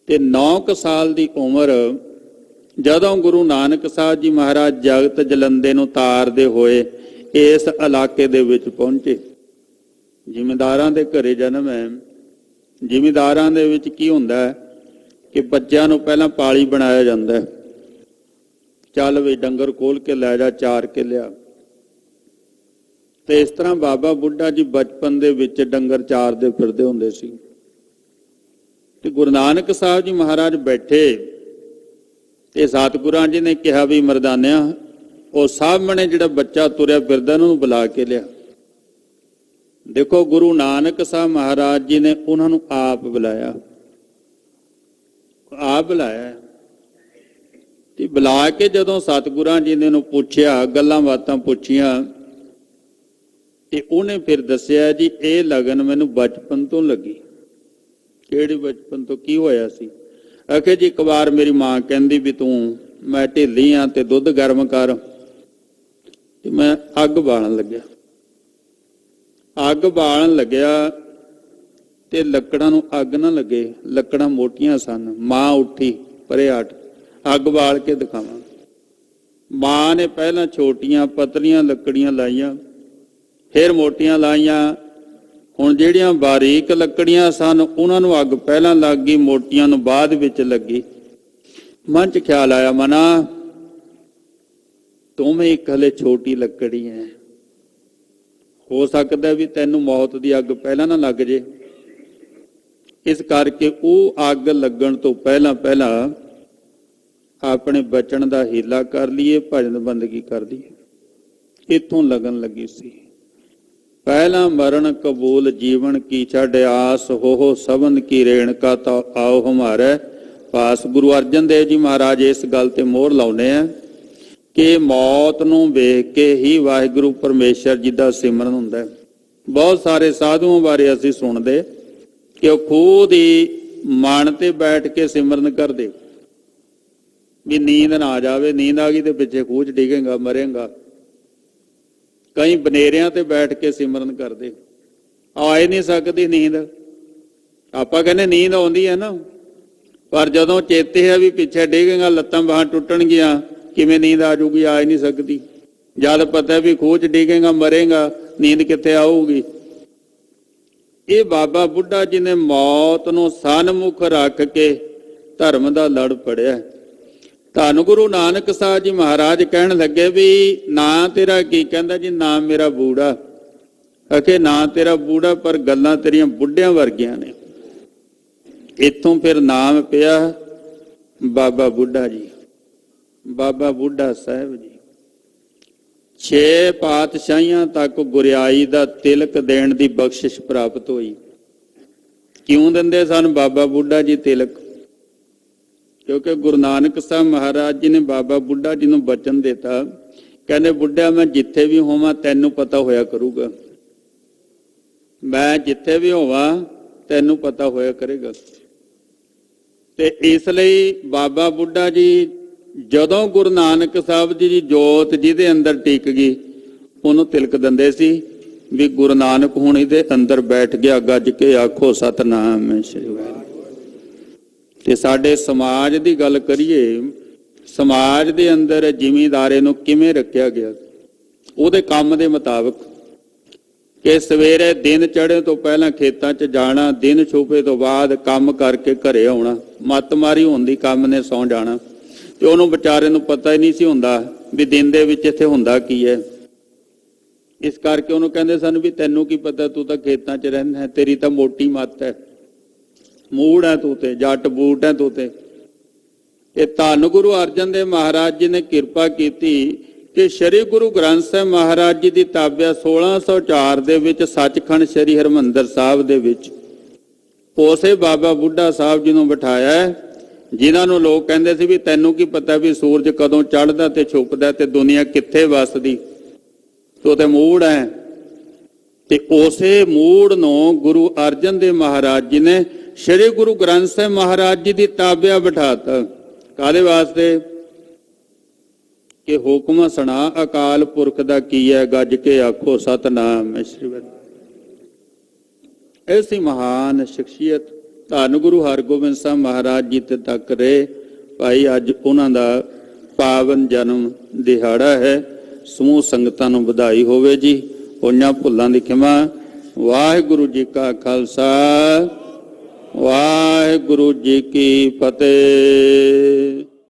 ਤੇ 9 ਸਾਲ ਦੀ ਉਮਰ ਜਦੋਂ ਗੁਰੂ ਨਾਨਕ ਸਾਹਿਬ ਜੀ ਮਹਾਰਾਜ ਜਗਤ ਜਲੰਦੇ ਨੂੰ ਤਾਰਦੇ ਹੋਏ ਇਸ ਇਲਾਕੇ ਦੇ ਵਿੱਚ ਪਹੁੰਚੇ। ਜ਼ਿਮੀਂਦਾਰਾਂ ਦੇ ਘਰੇ ਜਨਮ ਹੈ। ਜ਼ਿਮੀਂਦਾਰਾਂ ਦੇ ਵਿੱਚ ਕੀ ਹੁੰਦਾ ਹੈ ਕਿ ਬੱਚਿਆਂ ਨੂੰ ਪਹਿਲਾਂ ਪਾਲੀ ਬਣਾਇਆ ਜਾਂਦਾ ਹੈ। ਚੱਲ ਵੀ ਡੰਗਰ ਖੋਲ ਕੇ ਲੈ ਜਾ, ਚਾਰ ਕੇ ਲਿਆ। ਤੇ ਇਸ ਤਰ੍ਹਾਂ ਬਾਬਾ ਬੁੱਢਾ ਜੀ ਬਚਪਨ ਦੇ ਵਿੱਚ ਡੰਗਰ ਚਾਰਦੇ ਫਿਰਦੇ ਹੁੰਦੇ ਸੀ। ਤੇ ਗੁਰੂ ਨਾਨਕ ਸਾਹਿਬ ਜੀ ਮਹਾਰਾਜ ਬੈਠੇ ਤੇ ਸਤਿਗੁਰਾਂ ਜੀ ਨੇ ਕਿਹਾ ਵੀ ਮਰਦਾਨਿਆ ਉਹ ਸਾਹਮਣੇ ਜਿਹੜਾ ਬੱਚਾ ਤੁਰਿਆ ਫਿਰਦਾ ਉਹਨੂੰ ਬੁਲਾ ਕੇ ਲਿਆ। ਦੇਖੋ ਗੁਰੂ ਨਾਨਕ ਸਾਹਿਬ ਮਹਾਰਾਜ ਜੀ ਨੇ ਉਹਨਾਂ ਨੂੰ ਆਪ ਬੁਲਾਇਆ ਤੇ ਬੁਲਾ ਕੇ ਜਦੋਂ ਸਤਿਗੁਰਾਂ ਜੀ ਨੇ ਉਹਨੂੰ ਪੁੱਛਿਆ, ਗੱਲਾਂ ਬਾਤਾਂ ਪੁੱਛੀਆਂ ਤੇ ਉਹਨੇ ਫਿਰ ਦੱਸਿਆ ਜੀ ਇਹ ਲਗਨ ਮੈਨੂੰ ਬਚਪਨ ਤੋਂ ਲੱਗੀ। ਕਿਹੜੀ ਬਚਪਨ ਤੋਂ? ਕੀ ਹੋਇਆ ਸੀ? ਆਖੇ ਜੀ ਇੱਕ ਵਾਰ ਮੇਰੀ ਮਾਂ ਕਹਿੰਦੀ ਵੀ ਤੂੰ ਮੈਂ ਢਿੱਲੀ ਆ ਤੇ ਦੁੱਧ ਗਰਮ ਕਰ ਤੇ ਮੈਂ ਅੱਗ ਬਾਲਣ ਲੱਗਿਆ ਤੇ ਲੱਕੜਾਂ ਨੂੰ ਅੱਗ ਨਾ ਲੱਗੇ, ਲੱਕੜਾਂ ਮੋਟੀਆਂ ਸਨ। ਮਾਂ ਉੱਠੀ ਪਰੇ ਹਟ, ਅੱਗ ਬਾਲ ਕੇ ਦਿਖਾਵਾਂ। ਮਾਂ ਨੇ ਪਹਿਲਾਂ ਛੋਟੀਆਂ ਪਤਲੀਆਂ ਲੱਕੜੀਆਂ ਲਾਈਆਂ, ਫਿਰ ਮੋਟੀਆਂ ਲਾਈਆਂ। ਹੁਣ ਜਿਹੜੀਆਂ ਬਾਰੀਕ ਲੱਕੜੀਆਂ ਸਨ ਉਹਨਾਂ ਨੂੰ ਅੱਗ ਪਹਿਲਾਂ ਲੱਗ ਗਈ, ਮੋਟੀਆਂ ਨੂੰ ਬਾਅਦ ਵਿੱਚ ਲੱਗੀ। ਮਨ 'ਚ ਖਿਆਲ ਆਇਆ, ਮਨਾ ਤੂੰ ਵੀ ਇੱਕ ਹਲੇ ਛੋਟੀ ਲੱਕੜੀ ਹੈ, ਹੋ ਸਕਦਾ ਵੀ ਤੈਨੂੰ ਮੌਤ ਦੀ ਅੱਗ ਪਹਿਲਾਂ ਨਾ ਲੱਗ ਜੇ। ਇਸ ਕਰਕੇ ਉਹ ਅੱਗ ਲੱਗਣ ਤੋਂ ਪਹਿਲਾਂ ਆਪਣੇ ਬਚਣ ਦਾ ਹੀਲਾ ਕਰ ਲਈਏ, ਭਜਨ ਬੰਦਗੀ ਕਰ ਲਈਏ। ਇੱਥੋਂ ਲੱਗਣ ਲੱਗੀ ਸੀ। ਪਹਿਲਾ ਮਰਨ ਕਬੂਲ ਜੀਵਨ ਕੀ ਛੱਡ ਆਸ, ਹੋ ਸਬਨ ਕੀ ਰੇਣਕਾ ਤਾ ਆਓ ਹਮਾਰੇ ਪਾਸ। ਗੁਰੂ ਅਰਜਨ ਦੇਵ ਜੀ ਮਹਾਰਾਜ ਇਸ ਗੱਲ ਤੇ ਮੋਹਰ ਲਾਉਂਦੇ ਆ ਕਿ ਮੌਤ ਨੂੰ ਵੇਖ ਕੇ ਹੀ ਵਾਹਿਗੁਰੂ ਪਰਮੇਸ਼ਰ ਜੀ ਦਾ ਸਿਮਰਨ ਹੁੰਦਾ ਹੈ। ਬਹੁਤ ਸਾਰੇ ਸਾਧੂਆਂ ਬਾਰੇ ਅਸੀਂ ਸੁਣਦੇ ਕਿ ਉਹ ਖੁਦ ਹੀ ਮਨ ਤੇ ਬੈਠ ਕੇ ਸਿਮਰਨ ਕਰਦੇ ਵੀ ਨੀਂਦ ਨਾ ਆ ਜਾਵੇ, ਨੀਂਦ ਆ ਗਈ ਤੇ ਪਿੱਛੇ ਖੂਹ 'ਚ ਡਿੱਗੇਗਾ, ਮਰੇਗਾ। ਕਈ ਬਨੇਰਿਆਂ ਤੇ ਬੈਠ ਕੇ ਸਿਮਰਨ ਕਰਦੇ, ਆ ਨਹੀਂ ਸਕਦੀ ਨੀਂਦ। ਆਪਾਂ ਕਹਿੰਦੇ ਨੀਂਦ ਆਉਂਦੀ ਹੈ ਨਾ, ਪਰ ਜਦੋਂ ਚੇਤੇ ਹੈ ਵੀ ਪਿੱਛੇ ਡਿੱਗੇਗਾ, ਲੱਤਾਂ ਬਾਹਾਂ ਟੁੱਟਣਗੀਆਂ, ਕਿਵੇਂ ਨੀਂਦ ਆ ਜਾਊਗੀ? ਆ ਹੀ ਨਹੀਂ ਸਕਦੀ। ਜਦ ਪਤਾ ਵੀ ਖੂਹ 'ਚ ਡਿੱਗੇਗਾ, ਮਰੇਗਾ, ਨੀਂਦ ਕਿੱਥੇ ਆਊਗੀ? ਇਹ ਬਾਬਾ ਬੁੱਢਾ ਜੀ ਨੇ ਮੌਤ ਨੂੰ ਸਨਮੁਖ ਰੱਖ ਕੇ ਧਰਮ ਦਾ ਲੜ ਪੜਿਆ। ਧੰਨ ਗੁਰੂ ਨਾਨਕ ਸਾਹਿਬ ਜੀ ਮਹਾਰਾਜ ਕਹਿਣ ਲੱਗੇ ਵੀ ਨਾ ਤੇਰਾ ਕੀ? ਕਹਿੰਦਾ ਜੀ ਨਾ ਮੇਰਾ ਬੂੜਾ। ਅਖੇ ਨਾ ਤੇਰਾ ਬੂੜਾ, ਪਰ ਗੱਲਾਂ ਤੇਰੀਆਂ ਬੁੱਢਿਆਂ ਵਰਗੀਆਂ ਨੇ। ਇੱਥੋਂ ਫਿਰ ਨਾਮ ਪਿਆ ਬਾਬਾ ਬੁੱਢਾ ਜੀ, ਬਾਬਾ ਬੁੱਢਾ ਸਾਹਿਬ ਜੀ। 6 ਪਾਤਸ਼ਾਹੀਆਂ ਤੱਕ ਗੁਰਿਆਈ ਦਾ ਤਿਲਕ ਦੇਣ ਦੀ ਬਖਸ਼ਿਸ਼ ਪ੍ਰਾਪਤ ਹੋਈ। ਕਿਉਂ ਦਿੰਦੇ ਸਨ ਬਾਬਾ ਬੁੱਢਾ ਜੀ ਤਿਲਕ? ਕਿਉਂਕਿ ਗੁਰੂ ਨਾਨਕ ਸਾਹਿਬ ਮਹਾਰਾਜ ਜੀ ਨੇ ਬਾਬਾ ਬੁੱਢਾ ਜੀ ਨੂੰ ਬਚਨ ਦਿੱਤਾ, ਕਹਿੰਦੇ ਬੁੱਢਿਆ ਮੈਂ ਜਿੱਥੇ ਵੀ ਹੋਵਾਂ ਤੈਨੂੰ ਪਤਾ ਹੋਇਆ ਕਰੂਗਾ, ਮੈਂ ਜਿੱਥੇ ਵੀ ਹੋਵਾਂ ਤੈਨੂੰ ਪਤਾ ਹੋਇਆ ਕਰੇਗਾ। ਤੇ ਇਸ ਲਈ ਬਾਬਾ ਬੁੱਢਾ ਜੀ ਜਦੋਂ ਗੁਰੂ ਨਾਨਕ ਸਾਹਿਬ ਜੀ ਦੀ ਜੋਤ ਜਿਹਦੇ ਅੰਦਰ ਟਿਕ ਗਈ ਉਹਨੂੰ ਤਿਲਕ ਦਿੰਦੇ ਸੀ ਵੀ ਗੁਰੂ ਨਾਨਕ ਹੁਣੀ ਦੇ ਅੰਦਰ ਬੈਠ ਗਿਆ, ਗੱਜ ਕੇ ਆਖੋ ਸਤਨਾਮ ਸ੍ਰੀ ਵਾਹਿਗੁਰੂ। ਤੇ ਸਾਡੇ ਸਮਾਜ ਦੀ ਗੱਲ ਕਰੀਏ, ਸਮਾਜ ਦੇ ਅੰਦਰ ਜ਼ਿਮੀਂਦਾਰੇ ਨੂੰ ਕਿਵੇਂ ਰੱਖਿਆ ਗਿਆ? ਉਹਦੇ ਕੰਮ ਦੇ ਮੁਤਾਬਕ ਕਿ ਸਵੇਰੇ ਦਿਨ ਚੜ੍ਹੇ ਤੋਂ ਪਹਿਲਾਂ ਖੇਤਾਂ 'ਚ ਜਾਣਾ, ਦਿਨ ਛੁਪੇ ਤੋਂ ਬਾਅਦ ਕੰਮ ਕਰਕੇ ਘਰੇ ਆਉਣਾ, ਮੱਤ ਮਾਰੀ ਹੁੰਦੀ ਕੰਮ ਨੇ, ਸੌਂ ਜਾਣਾ। ਤੇ ਉਹਨੂੰ ਵਿਚਾਰੇ ਨੂੰ ਪਤਾ ਹੀ ਨਹੀਂ ਸੀ ਹੁੰਦਾ ਵੀ ਦਿਨ ਦੇ ਵਿੱਚ ਇੱਥੇ ਹੁੰਦਾ ਕੀ ਹੈ। ਇਸ ਕਰਕੇ ਉਹਨੂੰ ਕਹਿੰਦੇ ਸਨ ਵੀ ਤੈਨੂੰ ਕੀ ਪਤਾ, ਤੂੰ ਤਾਂ ਖੇਤਾਂ 'ਚ ਰਹਿੰਦਾ, ਤੇਰੀ ਤਾਂ ਮੋਟੀ ਮੱਤ ਹੈ, ਮੂੜ ਹੈ ਤੂੰ ਤੇ, ਜੱਟ ਬੂਟ ਹੈ ਤੂੰ ਤੇ। ਇਹ ਧੰਨ ਗੁਰੂ ਅਰਜਨ ਦੇਵ ਮਹਾਰਾਜ ਜੀ ਨੇ ਕਿਰਪਾ ਕੀਤੀ ਕਿ ਸ੍ਰੀ ਗੁਰੂ ਗ੍ਰੰਥ ਸਾਹਿਬ ਮਹਾਰਾਜ ਜੀ ਦੀ ਤਾਬਿਆ 1604 ਦੇ ਵਿੱਚ ਸੱਚਖੰਡ ਸ੍ਰੀ ਹਰਿਮੰਦਰ ਸਾਹਿਬ ਦੇ ਵਿੱਚ ਉਸੇ ਬਾਬਾ ਬੁੱਢਾ ਸਾਹਿਬ ਜੀ ਨੂੰ ਬਿਠਾਇਆ ਹੈ, ਜਿਨ੍ਹਾਂ ਨੂੰ ਲੋਕ ਕਹਿੰਦੇ ਸੀ ਵੀ ਤੈਨੂੰ ਕੀ ਪਤਾ ਵੀ ਸੂਰਜ ਕਦੋਂ ਚੜ੍ਹਦਾ ਤੇ ਛੁਪਦਾ ਤੇ ਦੁਨੀਆ ਕਿੱਥੇ ਵਸਦੀ, ਤੂੰ ਤੇ ਮੂੜ ਹੈ। ਤੇ ਉਸੇ ਮੂੜ ਨੂੰ ਗੁਰੂ ਅਰਜਨ ਦੇਵ ਮਹਾਰਾਜ ਜੀ ਨੇ ਸ੍ਰੀ ਗੁਰੂ ਗ੍ਰੰਥ ਸਾਹਿਬ ਮਹਾਰਾਜ ਜੀ ਦੀ ਤਾਬਿਆ ਬਿਠਾਤਾ। ਕਾਹਦੇ ਵਾਸਤੇ? ਕਿ ਹੁਕਮ ਸੁਣਾ ਅਕਾਲ ਪੁਰਖ ਦਾ ਕੀ ਹੈ, ਗੱਜ ਕੇ ਆਖੋ ਸਤਨਾਮ ਸ੍ਰੀ ਵਾਹਿਗੁਰੂ। ਐਸੀ ਮਹਾਨ ਸ਼ਖਸੀਅਤ ਧੰਨ ਗੁਰੂ ਹਰਗੋਬਿੰਦ ਸਾਹਿਬ ਮਹਾਰਾਜ ਜੀ ਤੇ ਤੱਕ ਰਹੇ। ਭਾਈ ਅੱਜ ਉਹਨਾਂ ਦਾ ਪਾਵਨ ਜਨਮ ਦਿਹਾੜਾ ਹੈ। ਸਮੂਹ ਸੰਗਤਾਂ ਨੂੰ ਵਧਾਈ ਹੋਵੇ ਜੀ। ਹੋਈਆਂ ਭੁੱਲਾਂ ਦੀ ਖਿਮਾ। ਵਾਹਿਗੁਰੂ ਜੀ ਕਾ ਖਾਲਸਾ, ਵਾਹਿਗੁਰੂ ਜੀ ਕੀ ਫਤਿਹ।